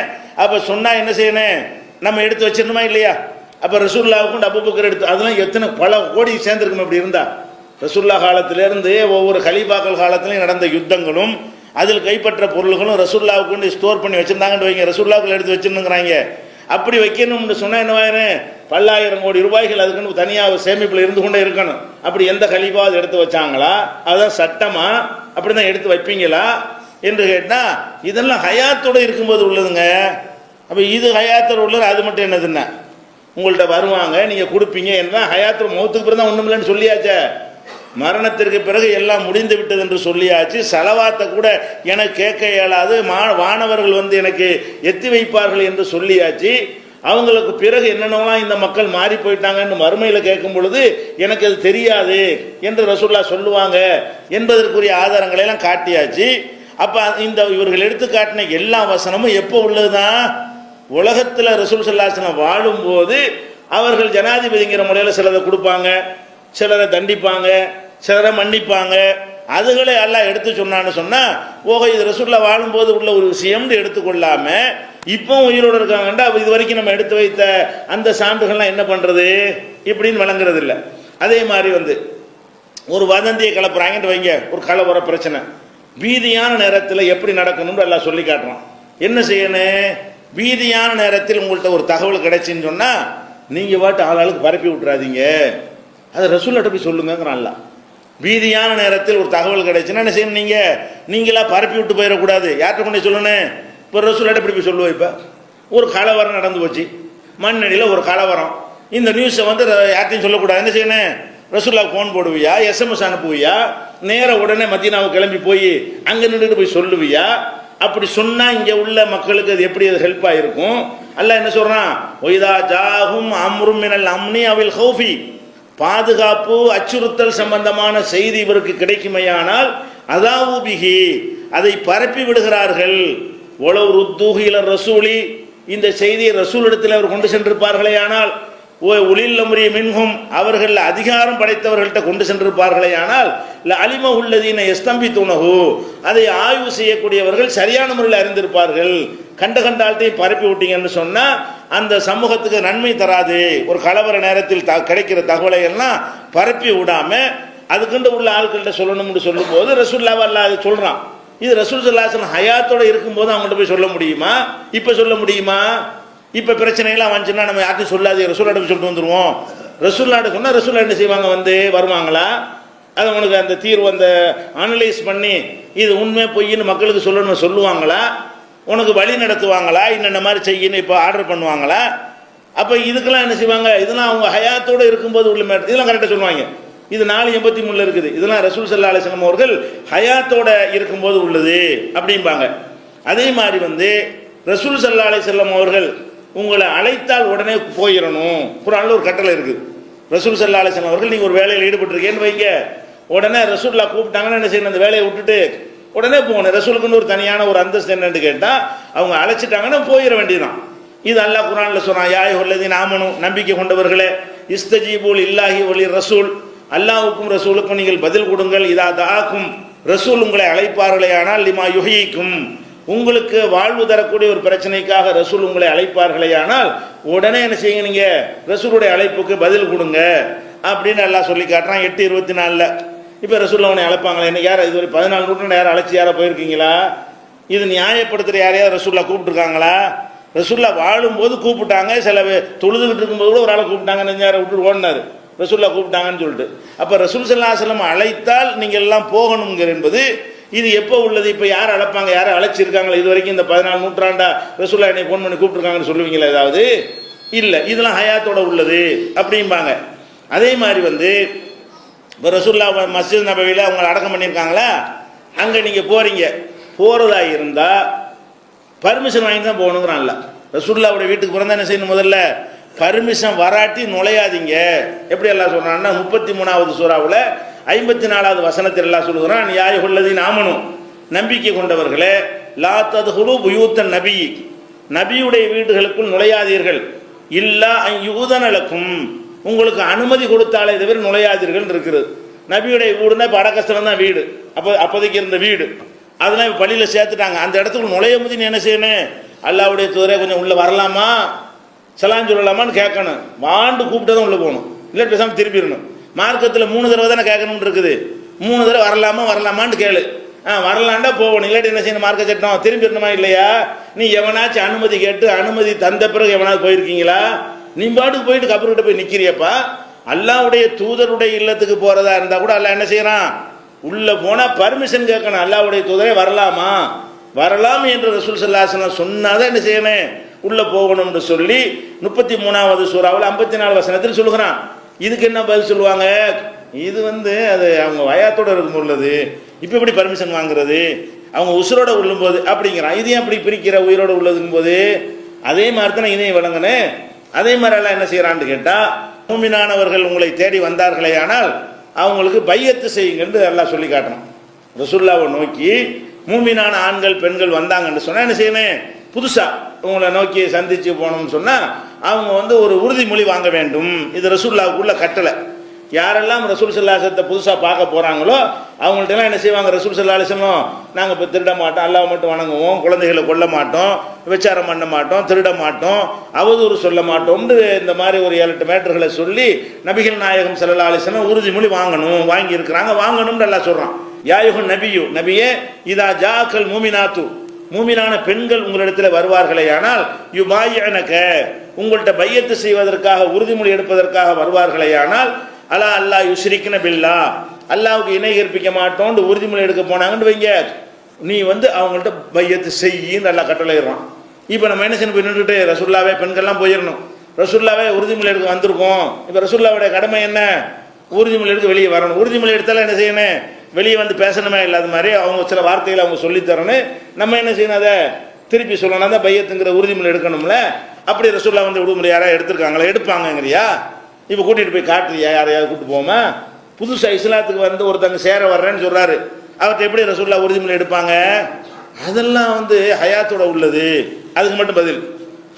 Speaker 1: அப்போ சொன்னால் என்ன செய்யணும், நம்ம எடுத்து வச்சிடணுமா இல்லையா. அப்போ ரசூலுல்லாஹ்வுக்கு அபூபக்கர் எடுத்து, அதெல்லாம் எத்தனை பல கோடி சேர்ந்துருக்கும். அப்படி இருந்தால் ரசூலுல்லாஹ் காலத்திலேருந்து ஒவ்வொரு கலீஃபாக்கள் காலத்திலையும் நடந்த யுத்தங்களும் அதில் கைப்பற்ற பொருள்களும் ரசூலுல்லாஹ்வுக்கு ஸ்டோர் பண்ணி வச்சிருந்தாங்கன்னு வைங்க, ரசூலுல்லாஹ்வுக்கு எடுத்து வச்சிருந்துங்கிறாங்க. அப்படி வைக்கணும்னு சொன்னால் என்னவாயிரும், பல்லாயிரம் கோடி ரூபாய்கள் அதுக்குன்னு தனியாக சேமிப்பில் இருந்து கொண்டே இருக்கணும். அப்படி எந்த கலீஃபா அது எடுத்து வச்சாங்களா, அதுதான் சட்டமா, அப்படி தான் எடுத்து வைப்பீங்களா என்று கேட்டால், இதெல்லாம் ஹயாத்தோடு இருக்கும்போது உள்ளதுங்க. அப்போ இது ஹயாத்தோடு உள்ளது, அது மட்டும் என்னதுன்னா உங்கள்கிட்ட வருவாங்க, நீங்கள் கொடுப்பீங்க. என்ன ஹயாத்தோட மௌத்துக்கு பிறகு தான் ஒன்றும் இல்லைன்னு சொல்லியாச்சே, மரணத்திற்கு பிறகு எல்லாம் முடிந்து விட்டது என்று சொல்லியாச்சு. செலவாத்தை கூட எனக்கு கேட்க இயலாது, வானவர்கள் எனக்கு எத்தி வைப்பார்கள் என்று சொல்லியாச்சு. அவங்களுக்கு பிறகு என்னென்னலாம் இந்த மக்கள் மாறி போயிட்டாங்கன்னு மறுமையில் கேட்கும் பொழுது எனக்கு அது தெரியாது என்று ரசூலுல்லாஹ் சொல்லுவாங்க என்பதற்குரிய ஆதாரங்களை எல்லாம் காட்டியாச்சு. அப்போ இந்த இவர்கள் எடுத்து காட்டின எல்லா வசனமும் எப்போ உள்ளதுதான், உலகத்தில் ரசூல் ஸல்லல்லாஹு அலைஹி வஸல்லம் வாழும்போது அவர்கள் ஜனாதிபதிங்கிற முறையில் சிலதை கொடுப்பாங்க, சிலரை தண்டிப்பாங்க, சிலரை மன்னிப்பாங்க. அதுகளை எல்லாம் எடுத்து சொன்னான்னு சொன்னால், ஓகே இது ரசூலுல்லாஹ் வாழும்போது உள்ள ஒரு விஷயம்னு எடுத்துக்கொள்ளாம இப்போ உயிரோடு இருக்காங்கண்டா இது வரைக்கும் நம்ம எடுத்து வைத்த அந்த சான்றுகள்லாம் என்ன பண்ணுறது இப்படின்னு வழங்குறது இல்லை. அதே மாதிரி ஒரு வதந்தியை கலப்புறாங்கன்னு வைங்க, ஒரு கலவர பிரச்சனை, பீதியான நேரத்தில் எப்படி நடக்கணும்னு எல்லாம் சொல்லி காட்டுறோம். என்ன செய்யணும், பீதியான நேரத்தில் உங்கள்கிட்ட ஒரு தகவல் கிடைச்சின்னு சொன்னால் நீங்கள் பாட்டு ஆளாளுக்கு பரப்பி விட்டுறாதீங்க, அதை ரசூலுல்லாஹ்ட்ட போய் சொல்லுங்கிறான்ல. பீதியான நேரத்தில் ஒரு தகவல் கிடைச்சுன்னா என்ன செய்யணும், நீங்களா பரப்பி விட்டு போயிடக்கூடாது. யார்கிட்ட கொண்டு சொல்லணும், இப்போ ரசூலுல்லாஹ்ட்ட எப்படி போய் சொல்லுவோம். இப்போ ஒரு கலவரம் நடந்து போச்சு, மண்ணடியில் ஒரு கலவரம், இந்த நியூஸை யார்ட்டையும் சொல்லக்கூடாது. என்ன செய்யணும், ரசூலுல்லாஹ்க்கு ஃபோன் போடுவியா, எஸ்எம்எஸ் அனுப்புவியா, நேராக உடனே மதீனாவுக்கு கிளம்பி போய் அங்கே நின்றுட்டு போய் சொல்லுவியா? அப்படி சொன்னால் இங்கே உள்ள மக்களுக்கு அது எப்படி அது ஹெல்ப்பாக இருக்கும். அல்லாஹ் என்ன சொல்கிறான், ஒய்தா ஜாஹும் அம்ரும் மினல் அம்னி அவில் ஹௌஃபி, பாதுகாப்பு அச்சுறுத்தல் சம்பந்தமான செய்தி இவருக்கு கிடைக்குமையானால் அதாவு பிஹி, அதை பரப்பி விடுகிறார்கள். ஒலவ் ருத்தூஹி இல ரசூலி, இந்த செய்தியை ரசூலிடத்தில் அவர் கொண்டு சென்றிருப்பார்களே ஆனால், உலில் அம்ரி மின்ஹும் அவர்கள் அதிகாரம் படைத்தவர்கள்ட்ட கொண்டு சென்றிருப்பார்களே ஆனால், அலிம உள்ளதீன எஸ்தம்பித்துனஹு அதை ஆய்வு செய்யக்கூடியவர்கள் சரியான முறையில் அறிந்திருப்பார்கள். கண்ட ஆள்கிட்டையும் பரப்பி விட்டீங்கன்னு சொன்னா அந்த சமூகத்துக்கு நன்மை தராது. ஒரு கலவர நேரத்தில் கிடைக்கிற தகவலை எல்லாம் பரப்பி விடாம அதுக்குண்டு உள்ள ஆட்கள்கிட்ட சொல்லணும்னு சொல்லும் போது ரசூலுல்லாஹ் அல்லாஹ் அதை சொல்றான். இது ரசூல் ஸல்லல்லாஹு அலைஹி வஸல்லம் ஹயாத்தோட இருக்கும்போது அவங்கள்ட்ட போய் சொல்ல முடியுமா? இப்ப சொல்ல முடியுமா? இப்ப பிரச்சனைலாம் வந்துச்சுன்னா நம்ம யார்ட்டும் சொல்லாது, ரசூலுல்லாஹ் போய் சொல்லிட்டு வந்துருவோம். ரசூலுல்லாஹ் சொன்னா ரசூலுல்லாஹ் என்ன செய்வாங்க? வருவாங்களா? அதை உனக்கு அந்த தீர்வு அந்த அனலைஸ் பண்ணி இது உண்மை பொய்ன்னு மக்களுக்கு சொல்லணும் சொல்லுவாங்களா? உனக்கு வழி நடத்துவாங்களா? இன்னென்ன மாதிரி செய்யணும் இப்போ ஆர்டர் பண்ணுவாங்களா? அப்போ இதுக்கெல்லாம் என்ன செய்வாங்க? இதெல்லாம் அவங்க ஹயாத்தோடு இருக்கும்போது உள்ள இதெல்லாம் கரெக்டாக சொல்லுவாங்க. இது 483 இருக்குது. இதெல்லாம் ரசூல் ஸல்லல்லாஹு அலைஹி வஸல்லம் அவர்கள் ஹயாத்தோட இருக்கும்போது உள்ளது அப்படிம்பாங்க. அதே மாதிரி ரசூல் ஸல்லல்லாஹு அலைஹி வஸல்லம் அவர்கள் உங்களை அழைத்தால் உடனே போயிடணும். குர்ஆன்ல ஒரு கட்டளை இருக்குது. ரசூல் ஸல்லல்லாஹு அலைஹி வஸல்லம் அவர்கள் நீங்கள் ஒரு வேலையில் ஈடுபட்டிருக்கேன்னு வைங்க, உடனே ரசூலுல்லாஹ் கூப்பிட்டாங்கன்னா என்ன செய்யணும்? அந்த வேலையை விட்டுட்டு உடனே போகணும். ரசூலுக்குன்னு ஒரு தனியான ஒரு அந்தஸ்து என்னன்னு கேட்டால் அவங்க அழைச்சிட்டாங்கன்னா போயிட வேண்டியதுதான். இது அல்லாஹ் குர்ஆன்ல சொன்னான், யா அய்யுஹல்லதீன ஆமனு நம்பிக்கை கொண்டவர்களே, இஸ்தஜீபு லில்லாஹி வலி ரசூல் அல்லாஹ்வுக்கும் ரசூலுக்கும் நீங்கள் பதில் கொடுங்கள். இதா தஆக்கும் ரசூல் உங்களை அழைப்பார்களே ஆனால் லிமா யுஹ்யீக்கும் உங்களுக்கு வாழ்வு தரக்கூடிய ஒரு பிரச்சனைக்காக ரசூல் உங்களை அழைப்பார்களே ஆனால் உடனே என்ன செய்யுங்க? நீங்க ரசூலுடைய அழைப்புக்கு பதில் கொடுங்க அப்படின்னு அல்லாஹ் சொல்லி காட்டுறான் 8:24. இப்போ ரசூலுல்லாஹ் உன்னை அழைப்பாங்களே, என்ன யார் இதுவரை 14 நூற்றாண்டு யாரும் அழைச்சி யாரா போயிருக்கீங்களா? இது நியாயப்படுத்துகிற யாரையாவது ரசூலுல்லாஹ் கூப்பிட்டுருக்காங்களா? ரசூலுல்லாஹ் வாழும்போது கூப்பிட்டாங்க, சில தொழுதுகிட்டு இருக்கும்போது கூட ஒரு ஆளை கூப்பிட்டாங்க, நெஞ்சாரை விட்டு ஓடினார் ரசூலுல்லாஹ் கூப்பிட்டாங்கன்னு சொல்லிட்டு. அப்போ ரசூல் ஸல்லல்லாஹு அலைஹி வஸல்லம் அழைத்தால் நீங்கள் எல்லாம் போகணுங்கிற என்பது இது எப்போ உள்ளது? இப்போ யார் அழைப்பாங்க? யாரை அழைச்சிருக்காங்களா இது வரைக்கும்? இந்த 14 நூற்றாண்டா ரசூலுல்லாஹ் என்னை ஃபோன் பண்ணி கூப்பிட்டுருக்காங்கன்னு சொல்லுவீங்களா ஏதாவது? இல்லை, இதெல்லாம் ஹயாத்தோட உள்ளது அப்படிம்பாங்க. அதே மாதிரி இப்போ ரசூலுல்லாஹ் மஸ்ஜித் நபவியில் அவங்க அடக்கம் பண்ணியிருக்காங்களா, அங்கே நீங்கள் போகிறீங்க, போகிறதா இருந்தால் பர்மிஷன் வாங்கி தான் போகணுங்கிறான்ல. ரசூலுல்லாஹ்வுடைய வீட்டுக்கு பிறந்தா என்ன செய்யணும்? முதல்ல பர்மிஷன் வராட்டி நுழையாதீங்க. எப்படி எல்லாம் சொல்கிறான்னா 33வது சூறாவில் 54வது வசனத்தில் எல்லாம் சொல்லுகிறான், யா அய்யுஹல்லதீன ஆமனு நம்பிக்கை கொண்டவர்களே, லா தத்ஹுலு புயூத்தன் நபி நபியுடைய வீடுகளுக்குள் நுழையாதீர்கள், இல்லா அன் யுதன லக்கும் உங்களுக்கு அனுமதி கொடுத்தாலே தவிர நுழையாதீர்கள் இருக்குது. நபியுடைய வீடுனா இப்போ அடக்கஸ்தலம் தான் வீடு, அப்போதைக்கு இருந்த வீடு, அதெல்லாம் இப்போ பள்ளியில் சேர்த்துட்டாங்க. அந்த இடத்துக்கு நுழைய போது நீ என்ன செய்யணும்? அல்லாஹ்வுடைய தூதரே கொஞ்சம் உள்ளே வரலாமா, சலாம் சொல்லலாமான்னு கேட்கணும். வாண்டு கூப்பிட்டு தான் உள்ளே போகணும், இல்லை பேசாமல் திரும்பிடணும். மார்க்கத்தில் 3 தடவை தானே கேட்கணும்னு இருக்குது. 3 தடவை வரலாமான்னு கேளு. வரலாண்டா போகணும், இல்லாட்டி என்ன செய்யணும்? மார்க்க சட்டம் திரும்பிடணுமா இல்லையா? நீ எவனாச்சும் அனுமதி கேட்டு அனுமதி தந்த பிறகு எவனாவது போயிருக்கீங்களா? நீ பாட்டுக்கு போயிட்டு கபர்கிட்ட போய் நிற்கிறியப்பா. அல்லாஹ்வுடைய தூதருடைய இல்லத்துக்கு போகிறதா இருந்தால் கூட அல்லாஹ் என்ன செய்யறான்? உள்ளே போனால் பர்மிஷன் கேட்கணும். அல்லாஹ்வுடைய தூதரே வரலாமா? வரலாம் என்று ரசூல் ஸல்லல்லாஹு அலைஹி வஸல்லம் சொன்னாதான் என்ன செய்யணும்? உள்ளே போகணும்னு சொல்லி 33வது சூறாவில் 54 வசனத்தில் சொல்லுகிறான். இதுக்கு என்ன பதில் சொல்லுவாங்க? இது அது அவங்க வயாத்தோட இருக்கும் உள்ளது, இப்போ எப்படி பர்மிஷன் வாங்குறது? அவங்க உசுரோட உள்ளும்போது அப்படிங்கிறான். இது ஏன் அப்படி பிரிக்கிற? உயிரோட உள்ளதுங்கும் போது அதே மாதிரி தானே இதையும் வழங்கினேன். அதே மாதிரி எல்லாம் என்ன செய்யறான்னு கேட்டால், மூமினானவர்கள் உங்களை தேடி வந்தார்களே ஆனால் அவங்களுக்கு பையத்து செய்யுங்கன்னு எல்லாம் சொல்லி காட்டணும். ரசூலுல்லாஹ்வை நோக்கி மூமினான ஆண்கள் பெண்கள் வந்தாங்கன்னு சொன்னால் என்ன செய்யணும்? புதுசாக உங்களை நோக்கி சந்திச்சு போகணும்னு சொன்னால் அவங்க ஒரு உறுதிமொழி வாங்க வேண்டும். இது ரசூலுல்லாஹ்வுக்குள்ள கட்டளை. யாரெல்லாம் ரசூல் ஸல்லல்லாஹு அலைஹி வஸல்லம் புதுசாக பார்க்க போகிறாங்களோ அவங்கள்ட்டெல்லாம் என்ன செய்வாங்க? ரசூல் ஸல்லல்லாஹு அலைஹி வஸல்லம் நாங்கள் இப்போ திருட மாட்டோம், அல்லாஹ் மட்டும் வணங்குவோம், குழந்தைகளை கொல்ல மாட்டோம், விபச்சாரம் பண்ண மாட்டோம், திருட மாட்டோம், அவதூறு சொல்ல மாட்டோம்னு இந்த மாதிரி ஒரு 7-8 மேட்டர்களை சொல்லி நபிகள் நாயகம் ஸல்லல்லாஹு அலைஹி வஸல்லம் உறுதிமொழி வாங்கி இருக்கிறாங்க, வாங்கணும்னு எல்லாம் சொல்கிறான். யாயுஹன் நபியு நபியே, இதா ஜாக்கல் மூமினாத்து மூமினான பெண்கள் உங்களிடத்தில் வருவார்களே ஆனால் யுபாயிஅனக உங்கள்கிட்ட பையத்து செய்வதற்காக உறுதிமொழி எடுப்பதற்காக வருவார்களே ஆனால் அலா அல்லாஹ் யுஸ்ரிக்ன பில்லா அல்லாஹ்வுக்கு இணை கற்பிக்க மாட்டோம்னு உறுதிமொழி எடுக்க போனாங்கன்னு வைங்க, நீ அவங்கள்ட்ட பையத்து செய்யின்னு நல்லா கட்டளையிடுறான். இப்போ நம்ம என்ன செய்யணும்? போய் நின்றுட்டு ரசூலுல்லாஹ்வே பெண்கள்லாம் போயிடணும், ரசூலுல்லாஹ்வே உறுதிமொழி எடுக்க வந்திருக்கோம். இப்போ ரசூலுல்லாஹ்வுடைய கடமை என்ன? உறுதிமொழி எடுக்க வெளியே வரணும். உறுதிமொழி எடுத்தாலும் என்ன செய்யணும்? வெளியே பேசணுமே. இல்லாத மாதிரி அவங்க சில வார்த்தைகளை அவங்க சொல்லித்தரணும். நம்ம என்ன செய்யணும்? அதை திருப்பி சொல்லணும். தான் பையத்துங்கிற உறுதிமொழி எடுக்கணும்ல. அப்படி ரசூலுல்லாஹ் விடுமுறை யாராவது எடுத்திருக்காங்களா? எடுப்பாங்கங்கிறியா? இப்போ கூட்டிகிட்டு போய் காட்டுறியா? யாரையாவது கூப்பிட்டு போமா? புதுசாக இஸ்லாத்துக்கு ஒருத்தங்க சேர வர்றேன்னு சொல்கிறாரு, அவர்கிட்ட எப்படி ரசூலுல்லாஹ் உறுதிமொழி எடுப்பாங்க? அதெல்லாம் ஹயாத்தோட உள்ளது. அதுக்கு மட்டும் பதில்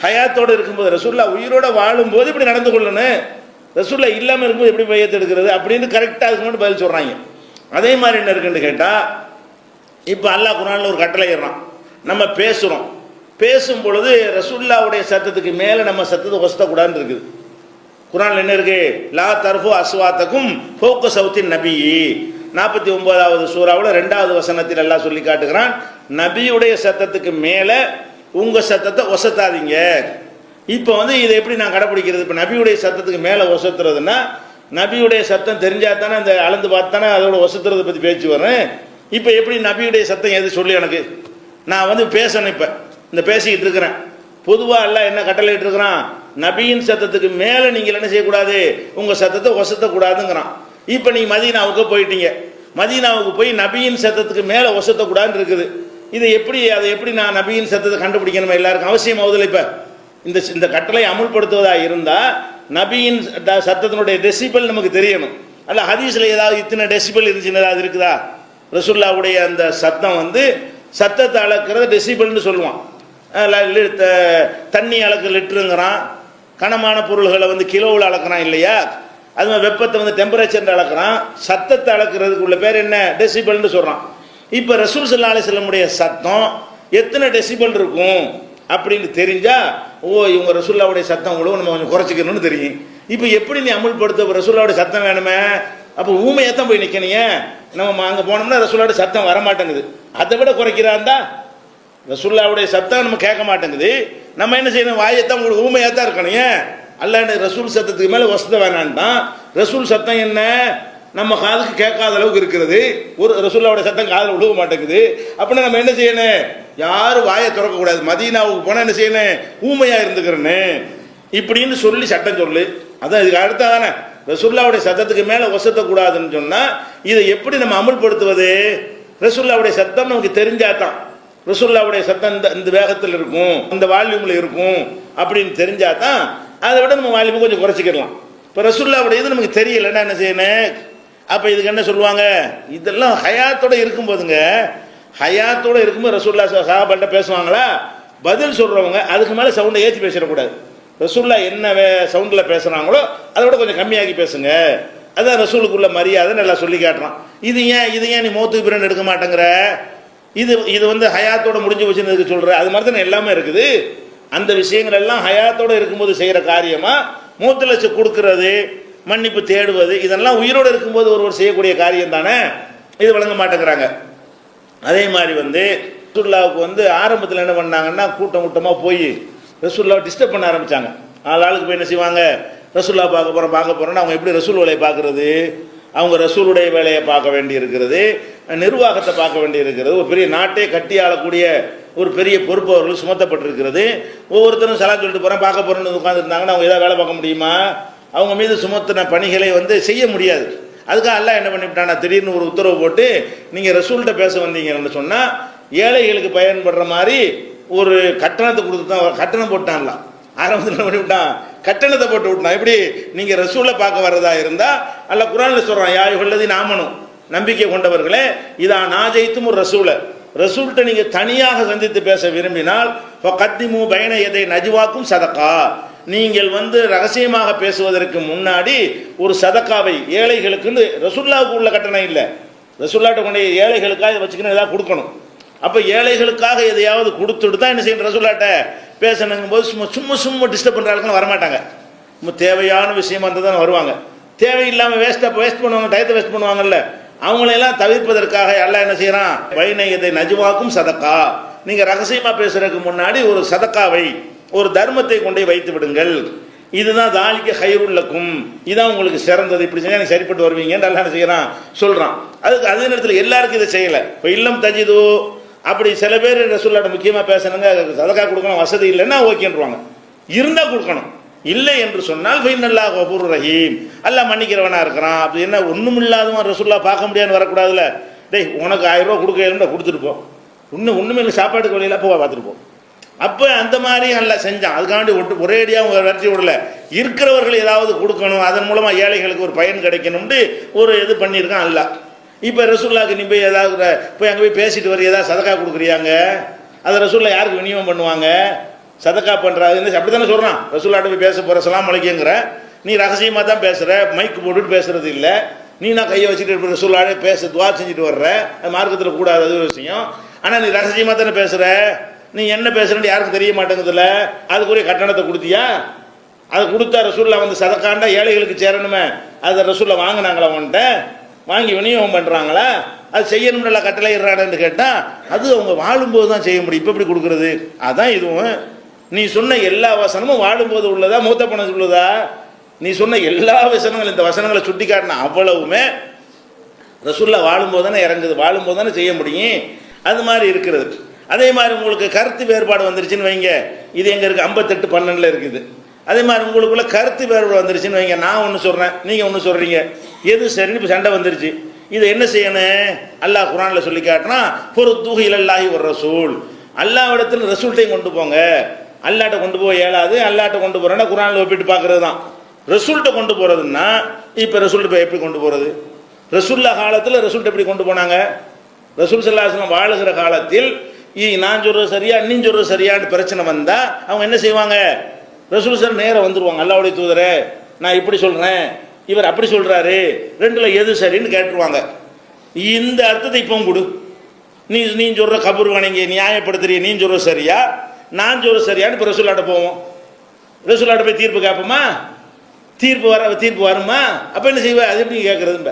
Speaker 1: ஹயாத்தோடு இருக்கும்போது, ரசூல்லா உயிரோட வாழும்போது இப்படி நடந்து கொள்ளணும், ரசூல்லா இல்லாமல் இருக்கும்போது எப்படி பையத்து எடுக்கிறது அப்படின்னு கரெக்டாக அதுக்கு மட்டும் பதில் சொல்கிறாங்க. அதே மாதிரி என்ன இருக்குன்னு கேட்டால், இப்போ அல்லாஹ் குர்ஆனில் ஒரு கட்டளை இடுறான், நம்ம பேசுகிறோம், பேசும் பொழுது ரசூல்லாவுடைய சத்தத்துக்கு மேலே நம்ம சத்தத்தை ஒசத்தக்கூடாதுன்னு இருக்குது. குர்ஆனில் என்ன இருக்கு? லா தர்ஃபு அஸ்வாத்தக்கும் ஃபௌக சௌத்தின் நபி, 49வது சூறாவில் 2வது வசனத்தில் எல்லாம் சொல்லி காட்டுகிறான், நபியுடைய சத்தத்துக்கு மேலே உங்கள் சத்தத்தை ஒசத்தாதீங்க. இப்போ இதை எப்படி நான் கடைப்பிடிக்கிறது? இப்போ நபியுடைய சத்தத்துக்கு மேலே ஒசத்துறதுன்னா, நபியுடைய சத்தம் தெரிஞ்சால் தானே அந்த அளந்து பார்த்து தானே அதோட ஒசத்துறதை பற்றி பேச்சு வரேன். இப்போ எப்படி நபியுடைய சத்தம் எது சொல்லி எனக்கு நான் பேசணும். இப்போ இந்த பேசிக்கிட்டு இருக்கிறேன், பொதுவாக எல்லாம் என்ன கட்டளையிட்டு இருக்கிறான், நபியின் சத்தத்துக்கு மேலே நீங்கள் என்ன செய்யக்கூடாது, உங்கள் சத்தத்தை ஒசத்தக்கூடாதுங்கிறான். இப்போ நீங்கள் மதீனாவுக்கு போயிட்டீங்க, மதீனாவுக்கு போய் நபியின் சத்தத்துக்கு மேலே ஒசத்தக்கூடாதுன்னு இருக்குது. அதை எப்படி நான் நபியின் சத்தத்தை கண்டுபிடிக்கணும்? எல்லாருக்கும் அவசியம் ஆகுதில்ல. இப்போ இந்த கட்டளை அமுல்படுத்துவதாக இருந்தால் நபியின் சத்தத்தினுடைய டெசிபல் நமக்கு தெரியணும். அல்ல ஹதீஸில் ஏதாவது இத்தனை டெசிபல் இருந்துச்சுன்னு ஏதாவது இருக்குதா? ரசூல்லாவுடைய அந்த சத்தம் சத்தத்தை அளக்கிறது டெசிபல்னு சொல்லுவான். தண்ணி அளக்க லிட்டருங்கிறான், கனமான பொருள்களை கிலோவில் அளக்கிறான் இல்லையா? அது மாதிரி வெப்பத்தை டெம்பரேச்சர் அளக்கிறான், சத்தத்தை அளக்கிறதுக்கு உள்ள பேர் என்ன? டெசிபல்னு சொல்கிறான். இப்போ ரசூல் ஸல்லல்லாஹு அலைஹி வஸல்லம் சத்தம் எத்தனை டெசிபல் இருக்கும் அப்படின்னு தெரிஞ்சா, இவங்க ரசூல்லாவுடைய சத்தம் கூட நம்ம கொஞ்சம் குறைச்சிக்கணும்னு தெரியும். இப்போ எப்படி நீ அமுல்படுத்த? ரசூல்லாவுடைய சத்தம் வேணுமே, அப்போ ஊமையத்தான் போய் நிற்கணிய. நம்ம அங்கே போனோம்னா ரசூல்லாவுடைய சத்தம் வரமாட்டேங்குது, அதை விட குறைக்கிறாந்தா ரசூல்லாவுடைய சத்தம் நம்ம கேட்க மாட்டேங்குது. நம்ம என்ன செய்யணும்? வாயத்தான் உங்களுக்கு ஊமையாத்தான் இருக்கணும். ஏன் அல்லாஹ் ரசூல் சத்தத்துக்கு மேலே வசத வேணான்ட்டான். ரசூல் சத்தம் என்ன நம்ம காதுக்கு கேட்காத அளவுக்கு இருக்கிறது, ஒரு ரசூல்லாவுடைய சத்தம் காதில் விழுக மாட்டேங்குது. அப்படின்னா நம்ம என்ன செய்யணும்? யாரும் வாயை திறக்கக்கூடாது, மதீனாவுக்கு போனால் என்ன செய்யணும்? ஊமையாக இருந்துக்கிறேன்னு இப்படின்னு சொல்லி சட்டம் சொல்லு. அதான் இதுக்கு அடுத்தா தானே ரசூல்லாவுடைய சத்தத்துக்கு மேலே ஒசத்தக்கூடாதுன்னு சொன்னால் இதை எப்படி நம்ம அமுல்படுத்துவது? ரசூல்லாவுடைய சத்தம் நமக்கு தெரிஞ்சாதான், ரசூல்லாவுடைய சத்தம் இந்த வேகத்தில் இருக்கும், இந்த வால்யூமில் இருக்கும் அப்படின்னு தெரிஞ்சாதான் அதை விட நம்ம வால்யூமை கொஞ்சம் குறைச்சிக்கலாம். இப்போ ரசூல்லாவுடைய இது நமக்கு தெரியலைன்னா என்ன செய்யணும்? அப்போ இதுக்கு என்ன சொல்லுவாங்க? இதெல்லாம் ஹயாத்தோடு இருக்கும்போதுங்க, ஹயாத்தோடு இருக்கும்போது ரசூல்லா சஹாபாட்ட பேசுவாங்களா? பதில் சொல்கிறவங்க அதுக்கு மேலே சவுண்டை ஏற்றி பேசிடக்கூடாது. ரசூல்லா என்ன சவுண்டில் பேசுகிறாங்களோ அதை விட கொஞ்சம் கம்மியாகி பேசுங்க. அதான் ரசூலுக்குள்ள மரியாதை நல்லா சொல்லி காட்டுறான். இது ஏன் நீ மௌத்துக்கு பிறகு எடுக்க மாட்டேங்கிற? இது ஹயாத்தோட முடிஞ்சு வச்சுன்னு சொல்கிற. அது மாதிரி தானே எல்லாமே இருக்குது. அந்த விஷயங்கள் எல்லாம் ஹயாத்தோடு இருக்கும்போது செய்கிற காரியமா? மூத்தலட்ச கொடுக்கறது, மன்னிப்பு தேடுவது, இதெல்லாம் உயிரோடு இருக்கும்போது ஒருவர் செய்யக்கூடிய காரியம் தானே. இது வழங்க மாட்டேங்கிறாங்க. அதே மாதிரி ரசூலுல்லாவுக்கு ஆரம்பத்தில் என்ன பண்ணாங்கன்னா, கூட்டமாக போய் ரசூலுல்லாவை டிஸ்டர்ப் பண்ண ஆரம்பித்தாங்க. ஆளுக்கு போய் என்ன செய்வாங்க? ரசூலுல்லா பார்க்க போகிறோன்னா அவங்க எப்படி ரசூல் வேலையை பார்க்குறது? அவங்க ரசூலுடைய வேலையை பார்க்க வேண்டி இருக்கிறது, நிர்வாகத்தை பார்க்க வேண்டி இருக்கிறது, ஒரு பெரிய நாட்டை கட்டி ஆளக்கூடிய ஒரு பெரிய பொறுப்பு அவர்கள் சுமத்தப்பட்டிருக்கிறது. ஒவ்வொருத்தரும் சலாம் சொல்லிட்டு போகிறேன் பார்க்க போகிறேன்னு உட்காந்துருந்தாங்கன்னா அவங்க ஏதாவது வேலை பார்க்க முடியுமா? அவங்க மீது சுமத்தின பணிகளை செய்ய முடியாது. அதுக்காக அல்லாஹ் என்ன பண்ணிவிட்டானா, திடீர்னு ஒரு உத்தரவு போட்டு நீங்கள் ரசூல்கிட்ட பேச வந்தீங்கன்னு சொன்னால் ஏழைகளுக்கு பயன்படுற மாதிரி ஒரு கட்டணத்தை கொடுத்து தான் கட்டணம் போட்டான்ல. ஆரம்பத்தில் என்ன பண்ணிவிட்டான்? கட்டணத்தை போட்டு விட்டான். எப்படி? நீங்கள் ரசூலை பார்க்க வர்றதா இருந்தால் அல்லாஹ் குர்ஆனில் சொல்கிறான், யா அய்யுஹல்லதீன ஆமனு, நம்பிக்கை கொண்டவர்களே, இதா நாஜைத்தும் ஒரு ரசூல்கிட்ட நீங்கள் தனியாக சந்தித்து பேச விரும்பினால் ஃபகத்திமு பைன யதை நஜ்வாக்கும் சதகா, நீங்கள் ரகசியமாக பேசுவதற்கு முன்னாடி ஒரு சதக்காவை ஏழைகளுக்குன்னு, ரசூலுல்லாவுக்கு உள்ள கட்டணம் இல்லை, ரசூலுல்லாஹ்ட்ட கொண்டு ஏழைகளுக்காக இதை வச்சுக்கணும், ஏதாவது கொடுக்கணும். அப்போ ஏழைகளுக்காக எதையாவது கொடுத்துட்டு தான் என்ன செய்யணும்? ரசூலுல்லாஹ்ட்ட பேசணுங்கும் போது சும்மா டிஸ்டர்ப் பண்ணுற ஆளுக்குன்னு வரமாட்டாங்க. தேவையான விஷயமா இருந்தால் தான் வருவாங்க. தேவையில்லாமல் வேஸ்ட் பண்ணுவாங்க, டயத்தை வேஸ்ட் பண்ணுவாங்கல்ல, அவங்களையெல்லாம் தவிர்ப்பதற்காக அல்லாஹ் என்ன செய்யறான்? வைநயத்தை நஜ்வாக்கும் சதக்கா, நீங்கள் ரகசியமாக பேசுறதுக்கு முன்னாடி ஒரு சதக்காவை, ஒரு தர்மத்தை கொண்டே வைத்து விடுங்கள். இதுதான் தாலிக்க ஹைருல் லக்கும், இதான் உங்களுக்கு சிறந்தது. இப்படி செஞ்சால் நீங்கள் சரிப்பட்டு வருவீங்கன்னு அல்லாஹ் என்ன செய்யறான்? சொல்கிறான். அதுக்கு அதே நேரத்தில் எல்லாருக்கும் இதை செய்யலை. இப்போ இல்லம் தஜிது, அப்படி சில பேர் ரசூலுல்லாஹ்ட்ட முக்கியமாக பேசணுங்க, சதக்கா கொடுக்கணும், வசதி இல்லைன்னா ஓகேன்றுவாங்க. இருந்தால் கொடுக்கணும், இல்லை என்று சொன்னால் ஃபைனல்லாஹ் கஃபூர் ரஹீம், அல்லாஹ் மன்னிக்கிறவனா இருக்கிறான். அப்படி என்ன ஒன்றும் இல்லாதவன் ரசூலுல்லாஹ் பார்க்க முடியாதுன்னு வரக்கூடாதுல்ல. டேய் உனக்கு 1000 ரூபா கொடுக்கலன்னு கொடுத்துட்டு போ, ஒன்றுமே இல்லை, சாப்பாட்டுக்கு வழியில் போவா பார்த்துட்டு போ. அப்போ அந்த மாதிரி நல்லா செஞ்சான். அதுக்காண்டி ஒரேடியாக விரட்டி விடல, இருக்கிறவர்கள் ஏதாவது கொடுக்கணும், அதன் மூலமாக ஏழைகளுக்கு ஒரு பயன் கிடைக்கணும்னு ஒரு இது பண்ணியிருக்கான் அல்லாஹ். இப்போ ரசூலுல்லாஹ்க்கு நீ போய் ஏதாவது போய் அங்கே போய் பேசிட்டு வர, ஏதாவது சதக்கா கொடுக்குறியாங்க, அதை ரசூலுல்லாஹ் யாருக்கு விநியோகம் பண்ணுவாங்க? சதக்கா பண்ணுறாங்க அப்படி தானே சொல்கிறான். ரசூல்லாட்ட போய் பேச போகிற சலாம் அலைக்குங்கிற, நீ ரகசியமாக தான் பேசுகிற, மைக்கு போட்டுட்டு பேசுறது இல்லை. நீ நான் கையை வச்சுட்டு ரசூல்லாட பேச துவா செஞ்சுட்டு வர்ற, அது மார்க்கத்தில் கூடாது, அது ஒரு விஷயம். ஆனால் நீ ரகசியமாக தானே பேசுகிற, நீ என்ன பேசுறன்னு யாருக்கும் தெரிய மாட்டேங்குதுல்ல, அதுக்குரிய கட்டணத்தை கொடுத்தியா? அதை கொடுத்தா ரசூல்லா வந்து சதக்காண்டா ஏழைகளுக்கு சேரணுமே, அதை ரசூல்லா வாங்கினாங்களா? அவன்கிட்ட வாங்கி விநியோகம் பண்ணுறாங்களா? அது செய்யணும்ல கட்டளை இடுறான்னு கேட்டால் அது அவங்க வாழும்போது தான் செய்ய முடியும். இப்போ எப்படி கொடுக்குறது? அதான் இதுவும் நீ சொன்ன எல்லா வசனமும் வாழும்போது உள்ளதா மூத்த பணம் உள்ளதா? நீ சொன்ன எல்லா வசனங்களும் இந்த வசனங்களை சுட்டி காட்டின அவ்வளவுமே ரசூல்லா வாழும்போது தானே இறங்குது, வாழும்போது தானே செய்ய முடியும். அது மாதிரி இருக்கிறது. அதே மாதிரி உங்களுக்கு கருத்து வேறுபாடு வந்துருச்சுன்னு வைங்க, இது எங்கே இருக்குது? 58:12 இருக்குது. அதே மாதிரி உங்களுக்குள்ள கருத்து வேறுபாடு வந்துருச்சுன்னு வைங்க, நான் ஒன்று சொல்கிறேன், நீங்கள் ஒன்று சொல்கிறீங்க, எது சரின்னு இப்போ சண்டை வந்துருச்சு. இதை என்ன செய்யணும்? அல்லாஹ் குர்ஆனில் சொல்லி காட்டினா ஃபுருத்தூஹு இலல்லாஹி வ ரசூல், அல்லாஹ்விடத்தில் ரசூல்ட்டையும் கொண்டு போங்க. அல்லாட்ட கொண்டு போக இயலாது, அல்லாட்ட கொண்டு போகிறேன்னா குர்ஆனில் ஒப்பிட்டு பார்க்கறது தான். ரசூல்கிட்ட கொண்டு போகிறதுன்னா இப்போ ரசூல்கிட்ட எப்படி கொண்டு போகிறது? ரசூல்லா காலத்தில் ரசூல்கிட்ட எப்படி கொண்டு போனாங்க? ரசூல் ஸல்லல்லாஹு அலைஹி வஸல்லம் வாழுகிற காலத்தில் நான் சொல்கிறது சரியா நீ சொல்கிறது சரியான்னு பிரச்சனை வந்தால் அவங்க என்ன செய்வாங்க? ரசூல் சார் நேரம் வந்துடுவாங்க, அல்லாஹ்வுடைய தூதரே நான் இப்படி சொல்கிறேன், இவர் அப்படி சொல்கிறாரு, ரெண்டில் எது சரின்னு கேட்டுருவாங்க. இந்த அர்த்தத்தை இப்போ கொடு, நீ சொல்கிற கபூர் வணங்கி நியாயப்படுத்துறிய, நீ சொல்கிற சரியா நான் சொல்கிற சரியான்னு இப்போ ரசூல்லாட்ட போவோம். ரசூல்லாட்ட போய் தீர்ப்பு கேட்போமா? தீர்ப்பு வருமா? அப்போ என்ன செய்வா? அது எப்படி கேட்குறதும்ப?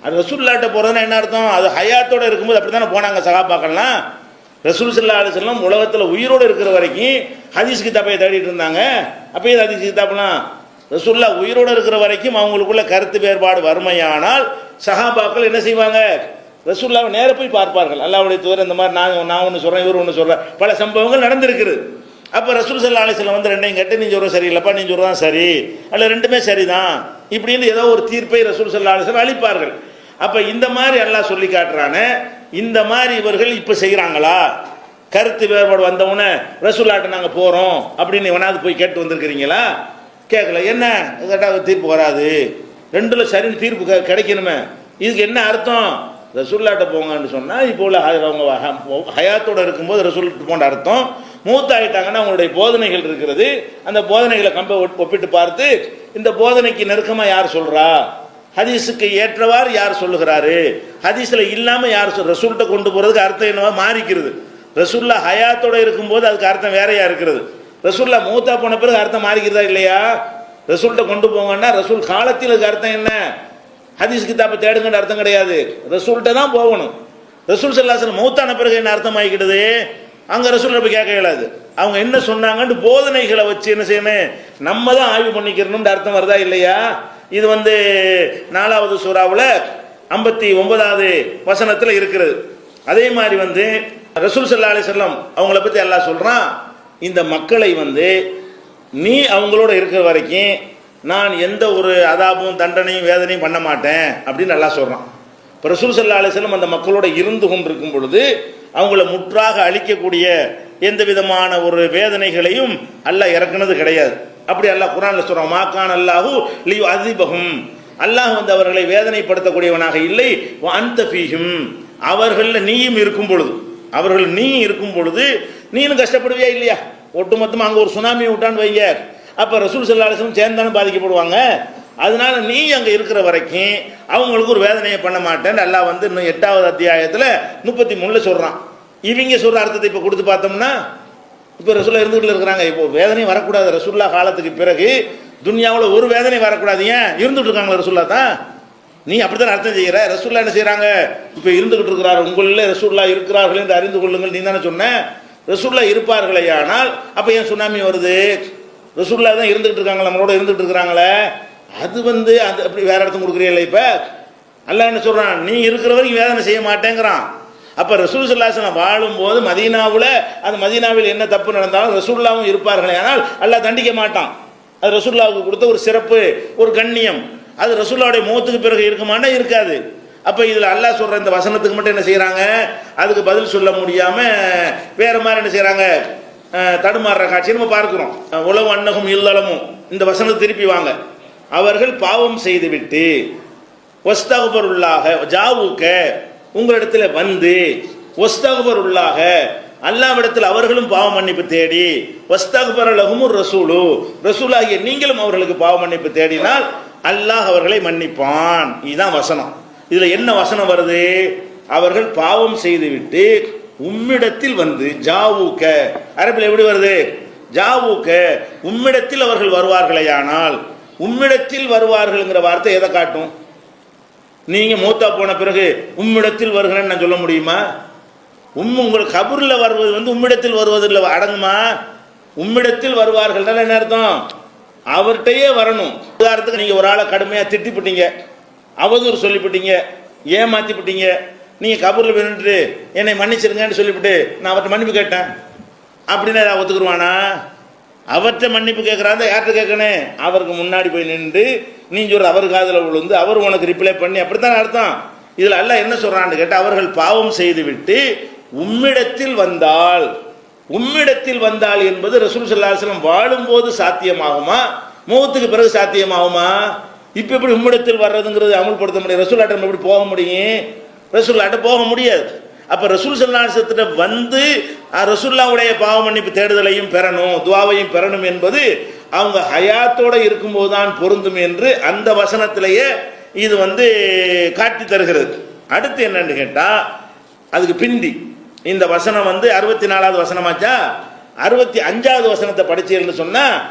Speaker 1: அது ரசூல்லாட்ட போகிறதுனா என்ன அர்த்தம்? அது ஹயாத்தோடு இருக்கும்போது அப்படி தானே போனாங்க சஹாபாக்கள்லாம். ரசூல் ஸல்லல்லாஹு அலைஹி வஸல்லம் உலகத்தில் உயிரோடு இருக்கிற வரைக்கும் ஹதீஸ் கிதாபை தேடிட்டு இருந்தாங்க. அப்பயே ஹதீஸ் கிதாப்லாம் ரசூல்லா உயிரோடு இருக்கிற வரைக்கும் அவங்களுக்குள்ள கருத்து வேறுபாடு வறுமையானால் சஹாபாக்கள் என்ன செய்வாங்க? ரசூல்லாவை நேர போய் பார்ப்பார்கள். அல்லாஹ்வுடைய தூதர் இந்த மாதிரி நான் ஒன்று சொல்கிறேன், இவர் ஒன்று சொல்கிறேன், பல சம்பவங்கள் நடந்திருக்குது. அப்போ ரசூல் ஸல்லல்லாஹு அலைஹி வஸல்லம் வந்து ரெண்டையும் கேட்டு நீ சொல்கிற சரி இல்லைப்பா, நீ சொல்கிறதான் சரி, அல்ல ரெண்டுமே சரிதான், இப்படின்னு ஏதோ ஒரு தீர்ப்பை ரசூல் ஸல்லல்லாஹு அலைஹி வஸல்லம் அளிப்பார்கள். அப்போ இந்த மாதிரி அல்லாஹ் சொல்லி காட்டுறானே, இந்த மாதிரி இவர்கள் இப்போ செய்கிறாங்களா? கருத்து வேறுபாடு வந்தவுடனே ரசூல்லாட்ட நாங்கள் போகிறோம் அப்படின்னு எவனாவது போய் கேட்டு வந்திருக்கிறீங்களா? கேட்கல. என்ன கேட்டால் தீர்ப்பு வராது, ரெண்டில் சரின்னு தீர்ப்பு கிடைக்கணுமே. இதுக்கு என்ன அர்த்தம்? ரசூல்லாட்ட போங்கன்னு சொன்னால் இப்போ உள்ள அவங்க ஹயாத்தோடு இருக்கும்போது ரசூல்கிட்ட போன்ற அர்த்தம். மூத்தாயிட்டாங்கன்னா அவங்களுடைய போதனைகள் இருக்கிறது, அந்த போதனைகளை ஒப்பிட்டு பார்த்து இந்த போதனைக்கு நெருக்கமாக யார் சொல்கிறா, ஹதீஸுக்கு ஏற்றவாறு யார் சொல்லுகிறாரு, ஹதீஸில் இல்லாமல் யார் ரசூல்கிட்ட கொண்டு போகிறதுக்கு அர்த்தம் என்னவா மாறிக்கிறது. ரசூல்லா ஹயாத்தோடு இருக்கும்போது அதுக்கு அர்த்தம் வேறையா இருக்கிறது. ரசூல்லா மூத்தா போன பிறகு அர்த்தம் மாறிக்கிறதா இல்லையா? ரசூல்கிட்ட கொண்டு போங்கன்னா ரசூல் காலத்தில் அதுக்கு அர்த்தம் என்ன? ஹதீஸ் கிதாபை தேடுங்கன்னு அர்த்தம் கிடையாது, ரசூல்கிட்ட தான் போகணும். ரசூல் ஸல்லல்லாஹு அலைஹி வஸல்லம் மௌத்தான பிறகு என்ன அர்த்தம் ஆகிக்கிடுது? அங்கே ரசூல்ல போய் கேட்க இயலாது. அவங்க என்ன சொன்னாங்கன்னு போதனைகளை வச்சு என்ன செய்யணும்? நம்ம தான் ஆய்வு பண்ணிக்கிறணும்னு அர்த்தம் வருதா இல்லையா? இது 4வது சூறாவில் 59வது வசனத்தில் இருக்கிறது. அதே மாதிரி ரசூல் ஸல்லல்லாஹு அலைஹி வஸல்லம் அவங்கள பற்றி அல்லாஹ் சொல்கிறான், இந்த மக்களை நீ அவங்களோட இருக்கிற வரைக்கும் நான் எந்த ஒரு அதாபும் தண்டனையும் வேதனையும் பண்ண மாட்டேன் அப்படின்னு அல்லாஹ் சொல்கிறான். இப்போ ரசூல் ஸல்லல்லாஹு அலைஹி வஸல்லம் அந்த மக்களோட இருந்து கொண்டிருக்கும் பொழுது அவங்கள முற்றாக அழிக்கக்கூடிய எந்த விதமான ஒரு வேதனைகளையும் அல்லாஹ் இறக்குனது கிடையாது. அப்படி அல்லாஹ் குர்ஆன்ல சொல்றான், மாகான் அல்லாஹு லியுஅஸிபஹும், அல்லாஹ் அவர்களை வேதனைப்படுத்தக்கூடியவனாக இல்லை, வ அன்த ஃபீஹிம், அவர்கள் நீயும் இருக்கும் பொழுது, அவர்கள் நீ இருக்கும் பொழுது நீனும் கஷ்டப்படுவியா இல்லையா? ஒட்டுமொத்தமாக அங்கே ஒரு சுனாமி விட்டான்னு வைங்க, அப்போ ரசூல் ஸல்லல்லாஹு அலைஹி வஸல்லம் சேர்ந்தானே பாதிக்கப்படுவாங்க. அதனால நீ அங்கே இருக்கிற வரைக்கும் அவங்களுக்கு ஒரு வேதனையை பண்ண மாட்டேன்னு அல்லாஹ் இன்னும் 8வது அத்தியாயத்தில் 33 சொல்கிறான். இவங்க சொல்கிற அர்த்தத்தை இப்போ கொடுத்து பார்த்தோம்னா, இப்போ ரசூல்லா இருந்துகிட்டு இருக்கிறாங்க, இப்போ வேதனை வரக்கூடாது. ரசூல்லா காலத்துக்கு பிறகு துன்யாவில் ஒரு வேதனை வரக்கூடாது. ஏன் இருந்துகிட்டு இருக்காங்களா ரசூல்லா தான்? நீ அப்படித்தான் அர்த்தம் செய்கிற. ரசூல்லா என்ன செய்கிறாங்க? இப்போ இருந்துகிட்டு இருக்கிறார், உங்களில் ரசூல்லா இருக்கிறார்கள் என்று அறிந்து கொள்ளுங்கள் நீ தானே சொன்ன. ரசூல்லா இருப்பார்களே, ஆனால் அப்போ ஏன் சுனாமி வருது? ரசூல்லா தான் இருந்துகிட்டு இருக்காங்களா, நம்மளோட இருந்துகிட்டு இருக்கிறாங்களே, அது அது அப்படி வேற இடத்துக்கு கொடுக்குறீங்களே. இப்போ அல்லாஹ் என்ன சொல்கிறான்? நீ இருக்கிற வரைக்கும் வேதனை செய்ய மாட்டேங்கிறான். அப்போ ரசூல் ஸல்லல்லாஹு அலைஹி வஸல்லம் வாழும்போது மதீனாவில் அந்த மதீனாவில் என்ன தப்பு நடந்தாலும் ரசூல்லாவும் இருப்பார்களே, ஆனால் அல்லாஹ் தண்டிக்க மாட்டான். அது ரசூல்லாவுக்கு கொடுத்த ஒரு சிறப்பு, ஒரு கண்ணியம். அது ரசூல்லாவுடைய மௌத்துக்கு பிறகு இருக்குமானா இருக்காது. அப்போ இதில் அல்லாஹ் சொல்கிற இந்த வசனத்துக்கு மட்டும் என்ன செய்கிறாங்க? அதுக்கு பதில் சொல்ல முடியாமல் வேறு மாதிரி என்ன செய்கிறாங்க? தடுமாறுற காட்சியை நம்ம பார்க்குறோம். உலவு அன்னகும் இல்லலமும், இந்த வசனத்தை திருப்பி வாங்க. அவர்கள் பாவம் செய்துவிட்டு ஒஸ்தகுபருள்ளாக ஜாவுக்க, உங்களிடத்தில் ஒஸ்தகுபருள்ளாக அல்லாஹ்விடத்தில் அவர்களும் பாவ மன்னிப்பு தேடி வஸ்தக்ஃபர லஹுமுர் ரசூலு, ரசூலாகிய நீங்களும் அவர்களுக்கு பாவ மன்னிப்பு தேடினால் அல்லாஹ் அவர்களை மன்னிப்பான். இதுதான் வசனம். இதுல என்ன வசனம் வருது? அவர்கள் பாவம் செய்துவிட்டு உம்மிடத்தில் வந்து ஜாவூக்க, அரபில் எப்படி வருது? ஜாவூக்க, உம்மிடத்தில் அவர்கள் வருவார்களேயானால். உம்மிடத்தில் வருவார்கள்ங்கிற வார்த்தை எதை காட்டும்? நீங்க மூத்தா போன பிறகு உம்மிடத்தில் வருகிறேன்னு நான் சொல்ல முடியுமா? உங்களுக்கு கபூர்ல வருவது வந்து உம்மிடத்தில் வருவதில் அடங்குமா? உம்மிடத்தில் வருவார்கள் என்ன அர்த்தம்? அவர்கிட்டயே வரணும். உதாரணத்துக்கு நீங்க ஒரு ஆளை கடுமையா திட்டிப்பிட்டீங்க, அவதூறு சொல்லிவிட்டீங்க, ஏமாத்திப்பிட்டீங்க. நீங்க கபூர்ல போயிட்டு என்னை மன்னிச்சிருங்கன்னு சொல்லிவிட்டு நான் அவர்கிட்ட மன்னிப்பு கேட்டேன் அப்படின்னு ஏதாவது ஒத்துக்குருவானா? அவர்கிட்ட மன்னிப்பு கேட்கறாங்க, யார்கிட்ட கேட்கணும்? அவருக்கு முன்னாடி போய் நின்று நீ சொல்ற அவர் காதில் விழுந்து அவர் உனக்கு ரிப்ளை பண்ணி, அப்படித்தான் அர்த்தம். இதுல அல்லாஹ் என்ன சொல்றான்னு கேட்டா, அவர்கள் பாவம் செய்து விட்டு உம்மிடத்தில் வந்தால், உம்மிடத்தில் வந்தால் என்பது ரசூல் ஸல்லல்லாஹு அலைஹி வஸல்லம் வாழும்போது சாத்தியமாகுமா, மௌத்துக்கு பிறகு சாத்தியமாகுமா? இப்ப எப்படி உம்மிடத்தில் வர்றதுங்கிறது அமல்படுத்த முடியும்? ரசூல்லாட்ட எப்படி போக முடியும்? ரசூல்லாட்ட போக முடியாது. அப்ப ரசூல் ஸல்லல்லாஹு அலைஹி வஸல்லம் வந்து ரசூலுல்லாஹ்வுடைய பாவ மன்னிப்பு தேடுதலையும் பெறணும், துஆவையும் பெறணும் என்பது அவங்க ஹயாத்தோட இருக்கும்போது தான் பொருந்தும் என்று அந்த வசனத்திலேயே இது வந்து காட்டி தருகிறது. அடுத்து என்னன்னு கேட்டா, அதுக்கு பிந்தி இந்த வசனம் வந்து 64வது வசனமாச்சா, 65வது வசனத்தை படிச்சீங்கன்னு சொன்னா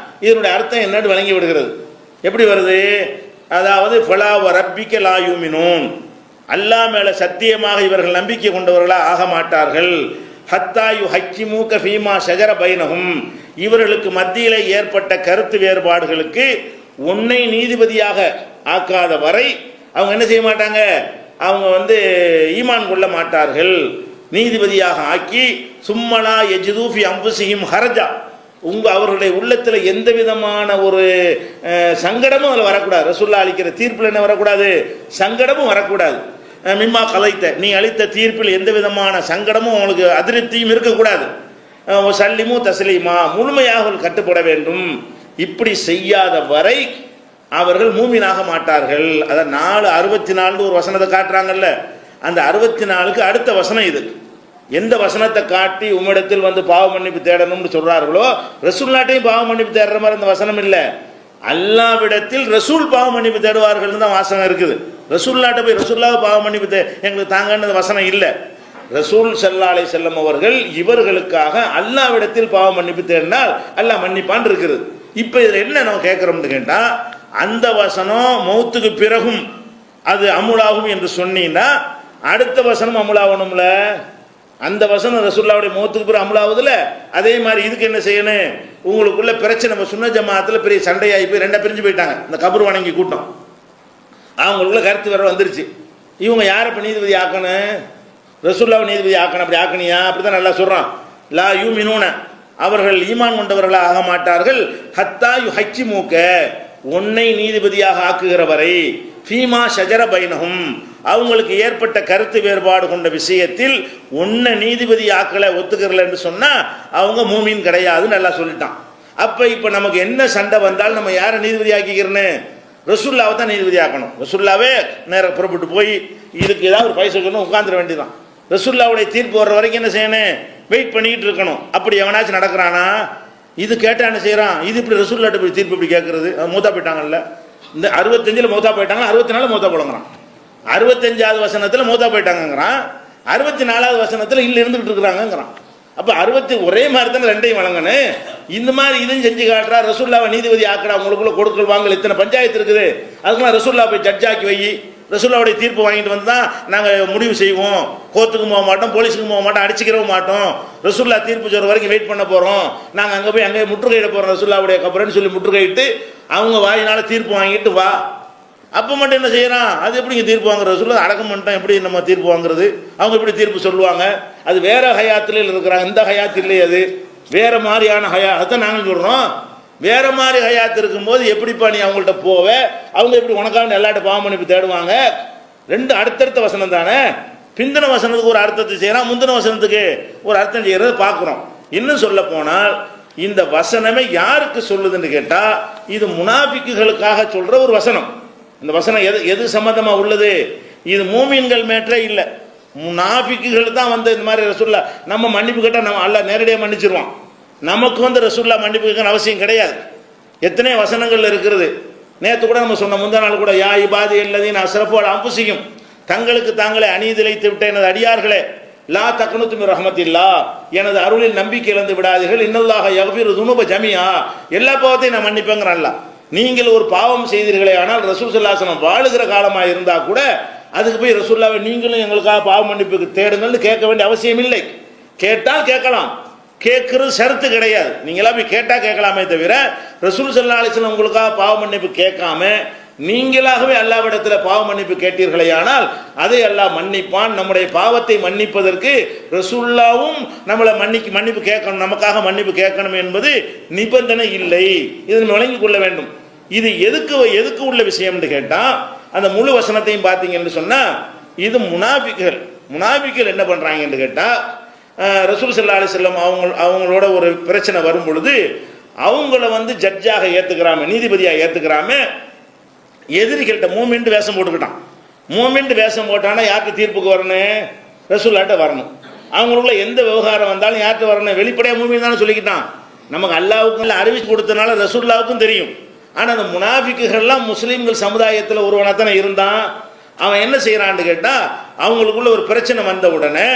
Speaker 1: இதனுடைய அர்த்தம் என்னன்னு வழங்கி விடுகிறது. எப்படி வருது? அதாவது ஃபலா வ ரப்பிக லா யூமினூன், அல்லாஹ் மேல சத்தியமாக இவர்கள் நம்பிக்கை கொண்டவர்களா ஆக மாட்டார்கள். ஹத்தா யுஹக்கிமூக ஃபீமா ஷஜர பைனஹும், இவர்களுக்கு மத்தியிலே ஏற்பட்ட கருத்து வேறுபாடுகளுக்கு உன்னை நீதிபதியாக ஆக்காத வரை அவங்க என்ன செய்ய மாட்டாங்க? அவங்க வந்து ஈமான் கொள்ள மாட்டார்கள். நீதிபதியாக ஆக்கி சும்மலா யஜிது ஃபி அன்ஃபுஸிஹிம் ஹரஜா, அவர்களுடைய உள்ளத்தில் எந்த விதமான ஒரு சங்கடமும் அதில் வரக்கூடாது. ரசூலுல்லாஹ் அளிக்கிற தீர்ப்பில் என்ன வரக்கூடாது? சங்கடமும் வரக்கூடாது. மிம்மா கலைத்த, நீ அளித்த தீர்ப்பில் எந்த விதமான சங்கடமும் அவங்களுக்கு அதிருப்தியும் இருக்கக்கூடாது. சல்லிமு தஸ்லீமா, முழுமையாக கட்டுப்பட வேண்டும். இப்படி செய்யாத வரை அவர்கள் மூமினாக மாட்டார்கள். அதான் 4:64 ஒரு வசனத்தை காட்டுறாங்கல்ல, அந்த 64க்கு அடுத்த வசனம் இது. எந்த வசனத்தை காட்டி உம்மிடத்தில் வந்து பாவ மன்னிப்பு தேடணும்னு சொல்றார்களோ, ரசூலுல்லாஹ்ட்டையும் பாவ மன்னிப்பு தேடுற மாதிரி அந்த வசனம் இல்லை. அல்லாஹ்விடத்தில் ரசூல் பாவ மன்னிப்பு தேடுவார்கள் தான் வாசகம் இருக்குது. ரசூலுல்லாஹ்ட்ட போய் ரசூலுல்லாஹ் பாவ மன்னிப்பு எங்களுக்கு தாங்கன்னு வசனம் இல்லை. ரசூல் ஸல்லல்லாஹு அலைஹி வஸல்லம் அவர்கள் இவர்களுக்காக அல்லாஹ்விடத்தில் பாவ மன்னிப்பு தேடினால் அல்லாஹ் மன்னிப்பான் இருக்குது. இப்போ இதில் என்ன நம்ம கேட்குறோம்னு கேட்டால், அந்த வசனம் மௌத்துக்கு பிறகும் அது அமுலாகும் என்று சொன்னீங்கன்னா அடுத்த வசனம் அமுலாகணும்ல. அந்த வசனம் ரசூலுல்லாஹ்வுடைய மௌத்துக்கு பிறகு அமுலாவதுல, அதே மாதிரி இதுக்கு என்ன செய்யணும்? உங்களுக்குள்ள பிரச்சனை, நம்ம சுன்ன ஜமாத்தில் பெரிய சண்டையாகி போய் ரெண்டா பிரிஞ்சு போயிட்டாங்க இந்த கபர் வணங்கி கூட்டம். அவங்களுக்குள்ள கருத்து வேற வந்துருச்சு. இவங்க யாரை இப்போ நீதிபதி ஆக்கணும்? ரசூலுல்லாஹ் நீதிபதி ஆக்கணும். அப்படி ஆக்கணியா? அப்படிதான் நல்லா சொல்றான். லா யூமினூன, அவர்கள் ஈமான் கொண்டவர்களாக ஆக மாட்டார்கள். ஹத்தா யுஹக்கிமூக, உன்னை நீதிபதியாக ஆக்குகிற வரை. ஃபீமா ஷஜர பைனஹும், அவங்களுக்கு ஏற்பட்ட கருத்து வேறுபாடு கொண்ட விஷயத்தில் உன்னை நீதிபதி ஆக்கலை ஒத்துக்கிறல என்று சொன்னா அவங்க மூமின் கிடையாதுன்னு நல்லா சொல்லிட்டான். அப்ப இப்ப நமக்கு என்ன சண்டை வந்தாலும் நம்ம யாரை நீதிபதி ஆக்கிக்கிறேன்னு? ரசூலுல்லாஹ்வை தான் நீதிபதி ஆக்கணும். ரசூலுல்லாஹ்வே நேராக புறப்பட்டு போய் இதுக்கு ஏதாவது ஒரு பைசா சொல்லணும், உட்காந்துட வேண்டியதான். ரசூலுல்லாஹ்வுடைய தீர்ப்பு வர்ற வரைக்கும் என்ன செய்யணும்? வெயிட் பண்ணிட்டு இருக்கணும். அப்படி எவனாச்சும் நடக்கிறானா? இது கேட்டா என்ன செய்யறான்? இது இப்படி ரசூலுல்லாஹ்ட்ட போய் தீர்ப்பு இப்படி கேட்கறது? மூத்தா போயிட்டாங்கல்ல, இந்த 65 மூத்தா போயிட்டாங்க, 64 மூத்தா போலங்கிறான். 65வது வசனத்தில் மூத்தா போயிட்டாங்கிறான், 64வது வசனத்தில் இல்லை இருந்துகிட்டு இருக்கிறாங்கிறான். அப்போ 60 ஒரே மாதிரி தானே ரெண்டையும் வழங்கணும். இந்த மாதிரி இதையும் செஞ்சு காட்டுறா. ரசூலுல்லாஹ்வை நீதிபதி ஆக்குறா. உங்களுக்குள்ள கொடுக்கல் வாங்கல் இத்தனை பஞ்சாயத்து இருக்குது, அதுக்கெல்லாம் ரசூலுல்லாஹ் போய் ஜட்ஜாக்கி வை, ரசூலுல்லாஹ்வுடைய தீர்ப்பு வாங்கிட்டு வந்து தான் நாங்கள் முடிவு செய்வோம். கோர்ட்டுக்கும் போக மாட்டோம், போலீஸுக்கும் போக மாட்டோம், அடிச்சுக்கிறவும் மாட்டோம். ரசூலுல்லாஹ் தீர்ப்பு சொல்ற வரைக்கும் வெயிட் பண்ண போகிறோம். நாங்கள் அங்கே போய் அங்கே முற்றுகையிட போகிறோம் ரசூலுல்லாஹ்வுடைய கபரன்னு சொல்லி முற்றுகையிட்டு அவங்க வாயினால தீர்ப்பு வாங்கிட்டு வா. அப்போ மட்டும் என்ன செய்யறான்? அது எப்படிங்க தீர்ப்பு வாங்குறது? ரசூலுல்லாஹ் அடக்கம் பண்ணிட்டோம், எப்படி நம்ம தீர்ப்பு வாங்குறது? அவங்க எப்படி தீர்ப்பு சொல்லுவாங்க? அது வேற ஹயாத்தில் இருக்கிறாங்க, இந்த ஹயாத் இல்லையே, அது வேற மாதிரியான ஹயா. அதான் நாங்கள் சொல்றோம், வேற மாதிரி ஹயாத் இருக்கும்போது எப்படிப்பா நீ அவங்கள்ட்ட போவ? அவங்க எப்படி உனக்காக எல்லாட்ட பாவ மன்னிப்பு தேடுவாங்க? ரெண்டு அடுத்தடுத்த வசனம் தானே. பிந்தின வசனத்துக்கு ஒரு அர்த்தத்தை செய்யறான், முந்தின வசனத்துக்கு ஒரு அர்த்தம் செய்யறத பார்க்கிறோம். இன்னும் சொல்ல போனால் இந்த வசனமே யாருக்கு சொல்லுதுன்னு கேட்டா, இது முனாஃபிக்குகளுக்காக சொல்ற ஒரு வசனம். இந்த வசனம் எது சம்பந்தமா உள்ளது? இது மூமின்கள் மேற்றே இல்லை. முனாஃபிக்குகள் தான் வந்து இந்த மாதிரி ரசூல்லா நம்ம மன்னிப்பு கேட்டால் நம்ம அல்லாஹ் நேரடியாக மன்னிச்சிருவான். நமக்கு வந்து ரசூல்லா மன்னிப்பு கேட்கணும் அவசியம் கிடையாது. எத்தனை வசனங்கள் இருக்கிறது. நேற்று கூட நம்ம சொன்ன முந்தா நாள் கூட யா இபாதி அல்லதீன அஸ்ரஃபு அலா அன்ஃபுஸிஹிம், தங்களுக்கு தாங்களே அநீதிழைத்து விட்ட எனது அடியார்களே, லா தக்னுது மின் ரஹ்மத்தில்லாஹ், எனது அருளில் நம்பிக்கை இழந்து விடாதீர்கள், இன்னல்லாஹ யக்ஃபிரு துனூப ஜமீஆ, எல்லா பாவத்தையும் நான் மன்னிப்பேங்கிறான் அல்லாஹ். நீங்கள் ஒரு பாவம் செய்தீர்களே ஆனால் ரசூல் ஸல்லல்லாஹு அலைஹி வஸல்லம் வாழுகிற காலமாக இருந்தால் கூட அதுக்கு போய் ரசூலுல்லாஹ்வை நீங்களும் எங்களுக்காக பாவ மன்னிப்புக்கு தேடுங்கள்னு கேட்க வேண்டிய அவசியம் இல்லை. கேட்டால் கேட்கலாம், கேட்கறது ஷரத்து கிடையாது. நீங்களா போய் கேட்டால் கேட்கலாமே தவிர ரசூல் ஸல்லல்லாஹு அலைஹி வஸல்லம் உங்களுக்காக பாவ மன்னிப்பு கேட்காம நீங்களாகவே அல்லாஹ்விடத்தில் பாவ மன்னிப்பு கேட்டீர்களே ஆனால் அதை அல்லாஹ் மன்னிப்பான். நம்முடைய பாவத்தை மன்னிப்பதற்கு ரசூலுல்லாவும் நம்மளை மன்னிப்பு கேட்கணும், நமக்காக மன்னிப்பு கேட்கணும் என்பது நிபந்தனை இல்லை. இதை விளங்கிக் கொள்ள வேண்டும். இது எதுக்கு உள்ள விஷயம்னு கேட்டால் அந்த முழு வசனத்தையும் பார்த்தீங்கன்னு சொன்னால் இது முனாஃபிக்குகள் என்ன பண்ணுறாங்கன்னு கேட்டால் ரசூல் ஸல்லல்லாஹு அலைஹி வஸல்லம் அவங்களோட ஒரு பிரச்சனை வரும் பொழுது அவங்கள வந்து ஜட்ஜாக ஏற்றுக்கிறாம, நீதிபதியாக ஏற்றுக்கிறாம எதிரிகள்கிட்ட மூமெண்ட் வேஷம் போட்டுக்கிட்டான். மூமெண்ட் வேஷம் போட்டானா யார்கிட்ட தீர்ப்புக்கு வரணும்? ரசூல்லாட்ட வரணும். அவங்களுக்குள்ள எந்த விவகாரம் வந்தாலும் யார்கிட்ட வரணும்? வெளிப்படையாக மூமெண்ட் தானே சொல்லிக்கிட்டான். நமக்கு அல்லாஹ்வுக்கும் அறிவிச்சு கொடுத்தனால ரசூல்லாவுக்கும் தெரியும். ஆனால் அந்த முனாஃபிக்குகள்லாம் முஸ்லீம்கள் சமுதாயத்தில் ஒருவனாத்தானே இருந்தான். அவன் என்ன செய்கிறான்னு கேட்டால் அவங்களுக்குள்ள ஒரு பிரச்சனை வந்த உடனே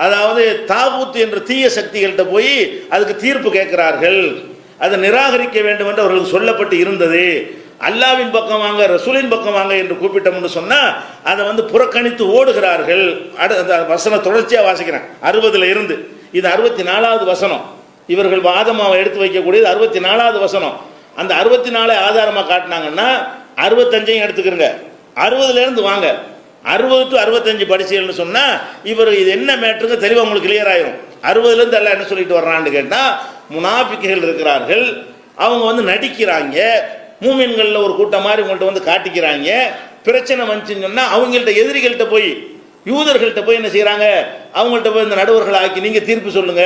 Speaker 1: அதாவது தாகூத் என்ற தீய சக்திகள்கிட்ட போய் அதுக்கு தீர்ப்பு கேட்கிறார்கள். அதை நிராகரிக்க வேண்டும் என்று அவர்களுக்கு சொல்லப்பட்டு இருந்தது. அல்லாவின் பக்கம் வாங்க, ரசூலின் பக்கம் வாங்க என்று கூப்பிட்டோம்னு சொன்னால் அதை வந்து புறக்கணித்து ஓடுகிறார்கள். அந்த வசனம் தொடர்ச்சியாக வாசிக்கிறேன் 60ல் இருந்து. இது 64வது வசனம். இவர்கள் வாதமாவை எடுத்து வைக்கக்கூடியது 64வது வசனம். அந்த 64 ஆதாரமாக காட்டினாங்கன்னா 65 எடுத்துக்கிறங்க. 60லேருந்து வாங்க, 60 to 65 படிச்சீங்கன்னு சொன்னால் இவர் இது என்ன மேட்ருங்க தெளிவாக உங்களுக்கு கிளியர் ஆயிரும். 60லேருந்து எல்லாம் என்ன சொல்லிட்டு வர்றான்னு கேட்டால் முனாஃபிக்குகள் இருக்கிறார்கள், அவங்க வந்து நடிக்கிறாங்க, மூமின்களில் ஒரு கூட்டம் மாதிரி உங்கள்கிட்ட வந்து காட்டிக்கிறாங்க. பிரச்சனை வந்துச்சுன்னு சொன்னால் அவங்கள்ட்ட எதிரிகள்கிட்ட போய் யூதர்கள்ட்ட போய் என்ன செய்கிறாங்க, அவங்கள்ட்ட போய் இந்த நடுவர்கள் ஆக்கி நீங்கள் தீர்ப்பு சொல்லுங்க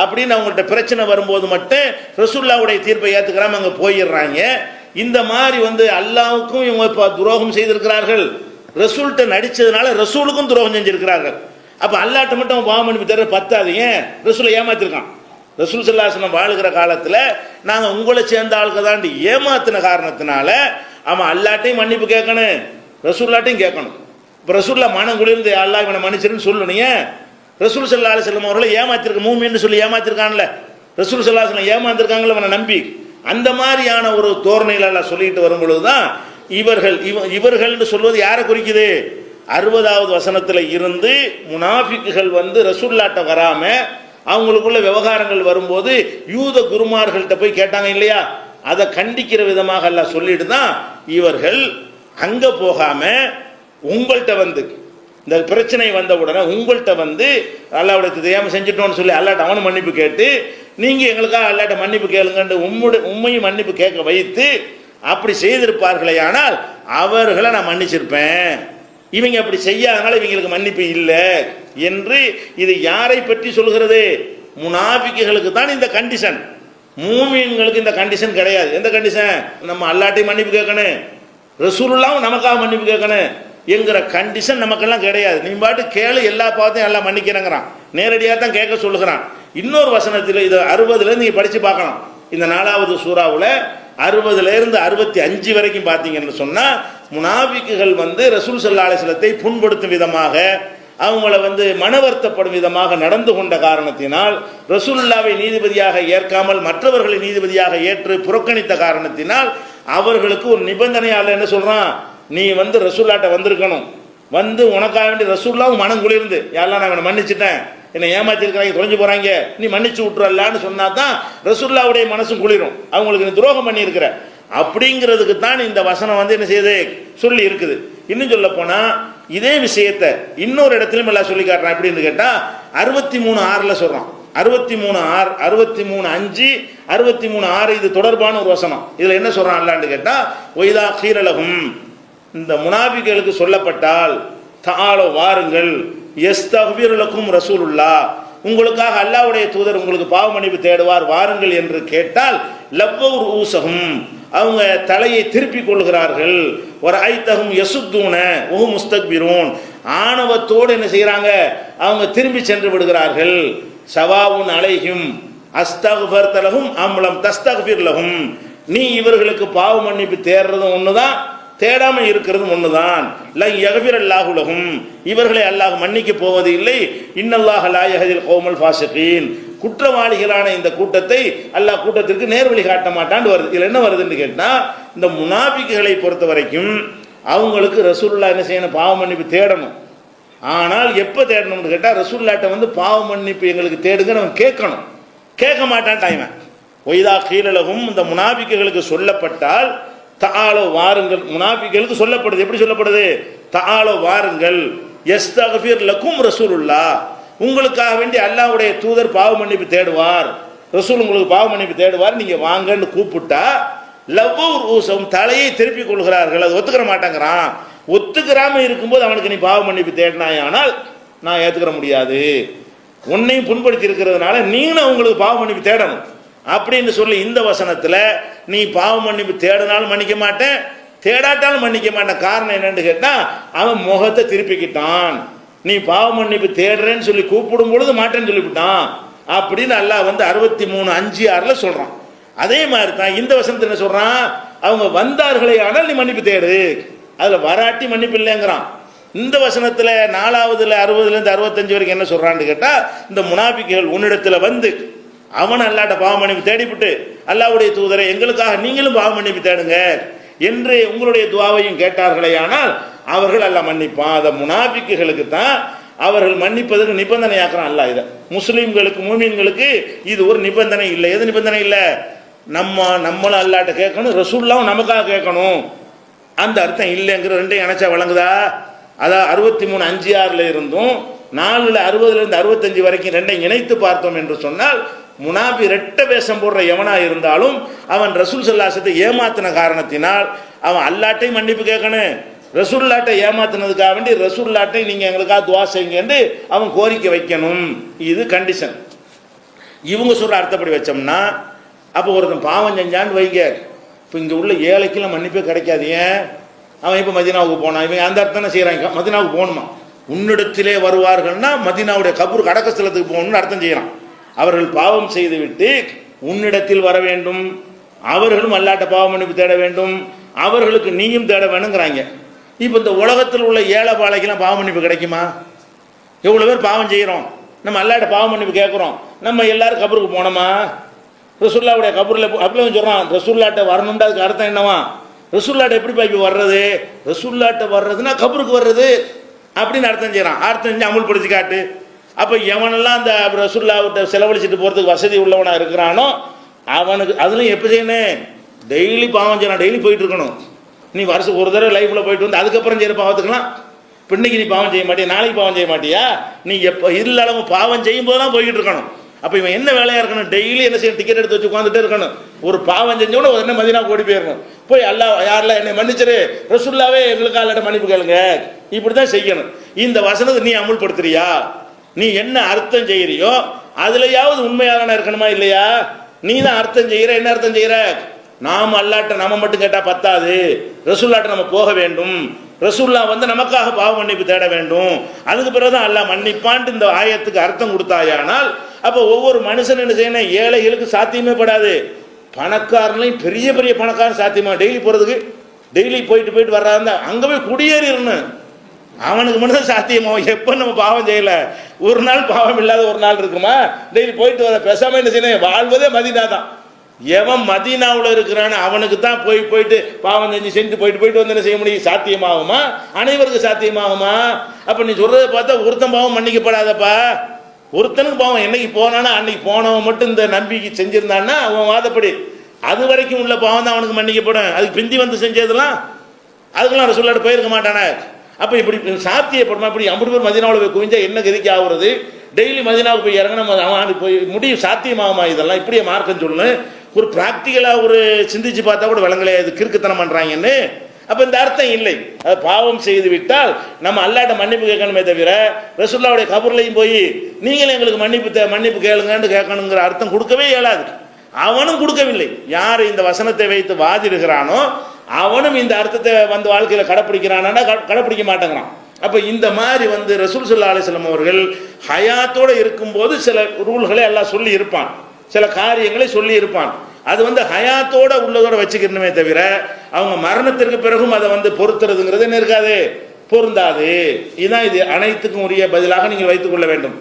Speaker 1: அப்படின்னு அவங்கள்ட்ட பிரச்சனை வரும்போது மட்டும் ரசூலுல்லாஹ்வுடைய தீர்ப்பை ஏற்றுக்கிறாம அங்கே போயிடுறாங்க. இந்த மாதிரி வந்து அல்லாஹ்வுக்கும் இவங்க இப்போ துரோகம் செய்திருக்கிறார்கள், ரசூல்கிட்ட நடித்ததுனால ரசூலுக்கும் துரோகம் செஞ்சிருக்கிறார்கள். அப்போ அல்லாஹ்ட்ட மட்டும் பாவ மன்னிப்பு தர பத்தாது, ஏன் ரசூலை ஏமாத்திருக்கான். ரசூல் ஸல்லல்லாஹு அலைஹி வஸல்லம் வாழுகிற காலத்தில் நாங்கள் உங்களை சேர்ந்த ஆளுக்கு தாண்டி ஏமாத்தின காரணத்தினால அவன் அல்லாட்டையும் மன்னிப்பு கேட்கணும், ரசூல்லாட்டையும் கேட்கணும். இப்போ ரசூல்லா மனம் குளிர்ந்து அல்லாஹ் இவனை மன்னிச்சிருன்னு சொல்லணுங்க. ரசூல் ஸல்லல்லாஹு அலைஹி வஸல்லம் அவர்களை ஏமாத்திருக்க மூமின்னு சொல்லி ஏமாத்திருக்கான்ல, ரசூல் ஸல்லல்லாஹு அலைஹி வஸல்லம் ஏமாத்திருக்காங்கள அவனை நம்பி. அந்த மாதிரியான ஒரு தோரணையில் எல்லாம் சொல்லிட்டு வரும் பொழுது தான் இவர்கள்னு சொல்வது யாரை குறிக்குது? 60வது வசனத்தில் இருந்து முனாஃபிக்குகள் வந்து ரசூல்லாட்ட வராம அவங்களுக்குள்ள விவகாரங்கள் வரும்போது யூத குருமார்கள்ட்ட போய் கேட்டாங்க இல்லையா, அதை கண்டிக்கிற விதமாக எல்லாம் சொல்லிட்டு தான் இவர்கள் அங்கே போகாம உங்கள்கிட்ட வந்து இந்த பிரச்சனை வந்த உடனே உங்கள்கிட்ட வந்து அல்லாஹ்வுடைய தெரியாமல் செஞ்சுட்டோன்னு சொல்லி அல்லாட்ட அவனு மன்னிப்பு கேட்டு நீங்கள் எங்களுக்காக அல்லாட்ட மன்னிப்பு கேளுங்கன்னு உண்மையும் மன்னிப்பு கேட்க வைத்து அப்படி செய்திருப்பார்களே ஆனால் அவர்களை நான் மன்னிச்சிருப்பேன். இவங்க அப்படி செய்யாதனால இவங்களுக்கு மன்னிப்பு இல்லை என்று இது யாரை பற்றி சொல்கிறது? முனாஃபிக்குகளுக்கு தான் இந்த கண்டிஷன். மூமின்களுக்கு இந்த கண்டிஷன் கிடையாது. எந்த கண்டிஷன்? நம்ம அல்லாட்டையும் மன்னிப்பு கேட்கணும், ரசூலுல்லாஹ்வும் நமக்காக மன்னிப்பு கேட்கணும் என்கிற கண்டிஷன் நமக்கெல்லாம் கிடையாது. நீ பாட்டு கேளு, எல்லா பாவத்தையும் எல்லாம் மன்னிக்கிறேங்கிறான், நேரடியாக தான் கேட்க சொல்லுகிறான். இன்னொரு வசனத்தில் இது 60லேருந்து நீங்கள் படித்து பார்க்கலாம். இந்த 4வது சூறாவில் 60லேருந்து 65 வரைக்கும் பார்த்தீங்கன்னு சொன்னால் முனாஃபிக்குகள் வந்து ரசூல் ஸல்லல்லாஹு அலைஹி வஸல்லத்தை புண்படுத்தும் விதமாக அவங்கள வந்து மனவர்த்தப்படும் விதமாக நடந்து கொண்ட காரணத்தினால் ரசூலுல்லாவை நீதிபதியாக ஏற்காமல் மற்றவர்களை நீதிபதியாக ஏற்று புறக்கணித்த காரணத்தினால் அவர்களுக்கு ஒரு நிபந்தனையால் என்ன சொல்கிறான், நீ வந்து ரசூல்லாட்ட வந்திருக்கணும், வந்து உனக்காக வேண்டி ரசூலுல்லாவும் மனம் குளிர்ந்து யாரெல்லாம் நான் மன்னிச்சிட்டேன், என்னை ஏமாத்திருக்கிறாங்க, தொலைஞ்சு போகிறாங்க, நீ மன்னிச்சு விட்டுறலான்னு சொன்னா தான் ரசூலுல்லாவுடைய மனசும் குளிரும். அவங்களுக்கு நீ துரோகம் பண்ணியிருக்கிற அப்படிங்கிறதுக்கு தான் இந்த வசனம் வந்து என்ன செய்யுது சொல்லி இருக்குது. இன்னும் சொல்ல போனால் இதே விஷயத்தை இன்னொரு இடத்துலையும் எல்லாம் சொல்லி காட்டுறான். எப்படின்னு கேட்டால் 63:6 சொல்கிறான். 63:6, 63:5, 63:6 இது தொடர்பான ஒரு வசனம். இதில் என்ன சொல்கிறான் அல்லான்னு கேட்டால், ஒய்தா கீரலகும், இந்த முனாஃபிக்குகளுக்கு சொல்லப்பட்டால் தாலோ வாருங்கள், யஸ்தக்ஃபிர் லக்கும் ரசூலுல்லாஹ், உங்களுக்காக அல்லாஹ்வுடைய தூதர் உங்களுக்கு பாவ மன்னிப்பு தேடுவார், வாருங்கள் என்று கேட்டால் லவ்வூர் ஊசகும், அவங்க தலையை திருப்பிக் கொள்கிறார்கள், ஒரு ஐத்தகும் யசுத்தூன ஓ முஸ்தக்பிரூன், ஆணவத்தோடு என்ன செய்கிறாங்க, அவங்க திரும்பி சென்று விடுகிறார்கள். சவாவுன் அலைஹிம் அஸ்தக்ஃபர்த லஹும் அம் லம் தஸ்தக்ஃபிர் லஹும், நீ இவர்களுக்கு பாவ மன்னிப்பு தேடுறதும் ஒண்ணுதான், தேடாம இருக்கிறதும் ஒண்ணுதான். லன் யக்ஃபிரல்லாஹு லஹும், இவர்களை அல்லாஹ் மன்னிக்க போவது இல்லை. இன்னல்லாஹ லா யஹ்தில் கௌமல் ஃபாஸிகீன், குற்றவாளிகளான இந்த கூட்டத்தை அல்லாஹ் கூட்டத்திற்கு நேர்வழி காட்ட மாட்டான்னு வருது. இதுல என்ன வருதுன்னு கேட்டா, இந்த முனாஃபிக்குகளை பொறுத்த வரைக்கும் அவங்களுக்கு ரசூலுல்லாஹ் என்ன செய்யணும், பாவ மன்னிப்பு தேடணும். ஆனால் எப்போ தேடணும்னு கேட்டால், ரசூலுல்லாஹ்ட்ட வந்து பாவ மன்னிப்பு எங்களுக்கு தேடுங்கன்னு அவன் கேட்கணும். கேட்க மாட்டான் டைவன். ஒய்தா கீழலகும், இந்த முனாஃபிக்குகளுக்கு சொல்லப்பட்டால் தஆலோ வாருங்கள், முனாஃபிக்குகளுக்கு சொல்லப்படுது. எப்படி சொல்லப்படுது? தஆலோ வாருங்கள், யஸ்தக்ஃபிர் லக்கும் ரசூலுல்லாஹ், உங்களுக்காக வேண்டி அல்லாஹ்வுடைய தூதர் பாவ மன்னிப்பு தேடுவார், ரசூல் உங்களுக்கு பாவ மன்னிப்பு தேடுவார், நீங்க வாங்கன்னு கூப்பிட்டா லவ்வூர் ஊசம், தலையை திருப்பி கொள்கிறார்கள். அது ஒத்துக்கிற மாட்டேங்கிறான். ஒத்துக்கிறாம இருக்கும்போது அவனுக்கு நீ பாவ மன்னிப்பு தேடினாயானால் நான் ஏத்துக்கிற முடியாது, உன்னையும் புண்படுத்தி இருக்கிறதுனால நீனும் அவங்களுக்கு பாவ மன்னிப்பு தேடணும் அப்படின்னு சொல்லி இந்த வசனத்துல நீ பாவ மன்னிப்பு தேடினாலும் மன்னிக்க மாட்டேன், தேடாட்டாலும் மன்னிக்க மாட்டேன். காரணம் என்னன்னு கேட்டா, அவன் முகத்தை திருப்பிக்கிட்டான். நீ பாவ மன்னிப்பு தேடுறேன்னு சொல்லி கூப்பிடும் பொழுது மாட்டேன்னு சொல்லிவிட்டான் அப்படின்னு அல்லாஹ் வந்து 63:5-6 சொல்றான். அதே மாதிரி தான் இந்த வசனத்தில் என்ன சொல்றான், அவங்க வந்தார்களே ஆனால் நீ மன்னிப்பு தேடு, அதுல வராட்டி மன்னிப்பு இல்லைங்கிறான். இந்த வசனத்துல 4வதுல 60லேருந்து 65 வரைக்கும் என்ன சொல்றான்னு கேட்டா, இந்த முனாஃபிக்குகள் உன்னிடத்துல வந்து அவன் அல்லாஹ்ட்ட பாவ மன்னிப்பு தேடிவிட்டு, அல்லாஹ்வுடைய தூதரை எங்களுக்காக நீங்களும் பாவ மன்னிப்பு தேடுங்க என்று உங்களுடைய துஆவையும் கேட்டார்களே ஆனால் அவர்கள் அல்லாஹ் மன்னிப்பான். அந்த முனாஃபிக்குகளுக்கு தான் அவர்கள் மன்னிப்பதற்கு நிபந்தனையாக்குறான் அல்லாஹ். இதை முஸ்லீம்களுக்கு மூமின்களுக்கு இது ஒரு நிபந்தனை இல்லை. எது நிபந்தனை இல்லை? நம்மளும் அல்லாஹ்ட்ட கேட்கணும், ரசூலுல்லாஹ் நமக்காக கேட்கணும், அந்த அர்த்தம் இல்லைங்கிற ரெண்டையும் இணைச்சா வழங்குதா? அதான் 63:5-6 இருந்தும் 4:60லேருந்து 65 வரைக்கும் ரெண்டையும் இணைத்து பார்த்தோம் என்று சொன்னால், முனாஃபி ரெட்ட வேஷம் போடுற எவனா இருந்தாலும் அவன் ரசூல் ஸல்லல்லாஹு அலைஹி வஸல்லம் ஏமாத்தின காரணத்தினால் அவன் அல்லாஹ்ட்டையும் மன்னிப்பு கேட்கணும், ரசூலுல்லாஹ்ட்ட ஏமாத்தினதுக்காக வேண்டி ரசூலுல்லாஹ்ட்டை நீங்க எங்களுக்காக துஆ செய்யுங்க என்று அவன் கோரிக்கை வைக்கணும். இது கண்டிஷன். இவங்க சொல்ற அர்த்தப்படி வச்சோம்னா, அப்போ ஒருத்தன் பாவம் செஞ்சான்னு வைங்க, இப்போ இங்கே உள்ள ஏழைக்கெல்லாம் மன்னிப்பே கிடைக்காது. ஏன்? அவன் இப்போ மதீனாவுக்கு போனான், இவன் அந்த அர்த்தம் செய்கிறாங்க, மதீனாவுக்கு போகணுமா? உன்னிடத்திலே வருவார்கள்னா மதீனாவுடைய கபூர் கடக்க ஸ்தலத்துக்கு போகணும்னு அர்த்தம் செய்கிறான். அவர்கள் பாவம் செய்துவிட்டு உன்னிடத்தில் வர வேண்டும், அவர்களும் அல்லாஹ்ட்ட பாவ மன்னிப்பு தேட வேண்டும், அவர்களுக்கு நீயும் தேட வேணுங்கிறாங்க. இப்போ இந்த உலகத்தில் உள்ள ஏழை பாலைக்கெல்லாம் பாவ மன்னிப்பு கிடைக்குமா? எவ்வளோ பேர் பாவம் செய்கிறோம், நம்ம அல்லாஹ்ட்ட பாவ மன்னிப்பு கேட்குறோம், நம்ம எல்லாரும் கபருக்கு போனோமா? ரசூலுல்லாஹ்வுடைய கபூரில் அப்படிலாம் சொல்கிறான், ரசூலுல்லாஹ்ட்ட வரணும்னு அதுக்கு அர்த்தம் என்னவா? ரசூலுல்லாஹ்ட்ட எப்படி இப்போ வர்றது? ரசூலுல்லாஹ்ட்ட வர்றதுன்னா கபருக்கு வர்றது அப்படின்னு அர்த்தம் செய்கிறான். அர்த்தம் செஞ்சு அமுல்படுத்தி காட்டு. அப்போ எவனெல்லாம் அந்த ரசூலுல்லாஹ்ட்ட செலவழிச்சிட்டு போகிறதுக்கு வசதி உள்ளவனாக இருக்கிறானோ அவனுக்கு அதுலையும் எப்போ செய்யணும்? டெய்லி பாவம் செய்யணும், டெய்லி போயிட்டு இருக்கணும். நீ வருஷம் ஒரு தடவை லைஃப்பில் போயிட்டு வந்து அதுக்கப்புறம் செய்கிற பாவத்துக்கலாம். இப்போ இன்னைக்கு நீ பாவம் செய்ய மாட்டியா, நாளைக்கு பாவம் செய்ய மாட்டியா? நீ எப்போ இல்லாமல் பாவம் செய்யும் போது தான் போய்கிட்டு இருக்கணும். அப்போ இவன் என்ன வேலையாக இருக்கணும்? டெய்லி என்ன செய்யணும்? டிக்கெட் எடுத்து வச்சு உட்காந்துட்டே இருக்கணும். ஒரு பாவம் செஞ்சோட உடனே மதீனாவுக்கு ஓடி போயிடணும். போய் அல்லாஹ் யாரெல்லாம் என்னை மன்னிச்சிரு, ரசூலுல்லாவே எங்களுக்கு அல்லாஹ்ட்ட மன்னிப்பு கேளுங்க, இப்படி தான் செய்யணும். இந்த வசனத்தை நீ அமுல்படுத்துறியா? நீ என்ன அர்த்தம் செய்கிறியோ அதுலையாவது உண்மையாக இருக்கணுமா இல்லையா? நீ தான் அர்த்தம் செய்கிற. என்ன அர்த்தம் செய்கிற? நாம் அல்லாஹ்ட்ட நம்ம மட்டும் கேட்டால் பத்தாது, ரசூலுல்லாஹ்ட்ட நம்ம போக வேண்டும், ரசூலுல்லாஹ் வந்து நமக்காக பாவ மன்னிப்பு தேட வேண்டும், அதுக்கு பிறகுதான் அல்லாஹ் மன்னிப்பான்ட்டு இந்த ஆயத்துக்கு அர்த்தம் கொடுத்தாயானால் அப்போ ஒவ்வொரு மனுஷன் என்ன செய்யணும்? ஏழைகளுக்கு சாத்தியமே படாது. பணக்காரனையும் பெரிய பெரிய பணக்காரன் சாத்தியமா டெய்லி போகிறதுக்கு, டெய்லி போயிட்டு போயிட்டு வர்றாருந்தா அங்கே போய் குடியேறிடணும், அவனுக்கு மட்டும் தான் சாத்தியமாகும். எப்போ நம்ம பாவம் செய்யலை, ஒரு நாள் பாவம் இல்லாத ஒரு நாள் இருக்குமா? டெய்லி போயிட்டு வர பேசாம என்ன செய்யணும்? வாழ்வதே மதீனா தான். எவன் மதீனாவில் இருக்கிறான்னு அவனுக்கு தான் போயிட்டு பாவம் செஞ்சு போயிட்டு வந்து என்ன செய்ய முடியும்? சாத்தியமாகுமா? அனைவருக்கு சாத்தியமாகுமா? அப்போ நீ சொல்றதை பார்த்தா ஒருத்தன் பாவம் மன்னிக்கப்படாதப்பா. ஒருத்தனுக்கு பாவம் என்னைக்கு போனானா அன்னைக்கு போனவன் மட்டும் இந்த நம்பிக்கை செஞ்சிருந்தான்னா அவன் வாதப்படி அது வரைக்கும் உள்ள பாவம் தான் அவனுக்கு மன்னிக்கப்படும். அதுக்கு பிந்தி வந்து செஞ்சதெல்லாம் அதுக்கெல்லாம் ரசூலுல்லாஹ் போயிருக்க மாட்டானே. அப்போ இப்படி சாத்தியப்படுமா? இப்படி 50 பேர் மதீனாவில் போய் குவிஞ்சா என்ன கதிக்கு ஆகுறது? டெய்லி மதீனாவுக்கு போய் இறங்கினா அவன் போய் முடியும் சாத்தியமாகுமா? இதெல்லாம் இப்படியே மார்க்கம் சொல்லு. ஒரு ப்ராக்டிக்கலாக ஒரு சிந்திச்சு பார்த்தா கூட விளங்கலையே இது கிறுக்குத்தனம் பண்ணுறாங்கன்னு. அப்போ இந்த அர்த்தம் இல்லை. அது பாவம் செய்து விட்டால் நம்ம அல்லாஹ்ட்ட மன்னிப்பு கேட்கணுமே தவிர ரசூலுல்லாஹ்வுடைய கபர்லையும் போய் நீங்களும் எங்களுக்கு மன்னிப்பு கேளுங்கன்னு கேட்கணுங்கிற அர்த்தம் கொடுக்கவே இயலாது. அவனும் கொடுக்கவில்லை. யார் இந்த வசனத்தை வைத்து வாதிடுகிறானோ அவனும் இந்த அர்த்தத்தை வந்து வாழ்க்கையில் கடைப்பிடிக்கிறானா? கடைப்பிடிக்க மாட்டேங்கிறான். அப்போ இந்த மாதிரி வந்து ரசூல் ஸல்லல்லாஹு அலைஹி வஸல்லம் அவர்கள் ஹயாத்தோடு இருக்கும்போது சில ரூல்களை எல்லாம் சொல்லி இருப்பான், சில காரியங்களை சொல்லி இருப்பான். அது வந்து ஹயாத்தோட உள்ளதோட வச்சுக்கணுமே தவிர அவங்க மரணத்திற்கு பிறகும் அதை வந்து பொறுத்துறதுங்கிறது என்ன இருக்காது, பொருந்தாது. இதுதான் இது அனைத்துக்கும் உரிய பதிலாக நீங்கள் வைத்துக் கொள்ள வேண்டும்.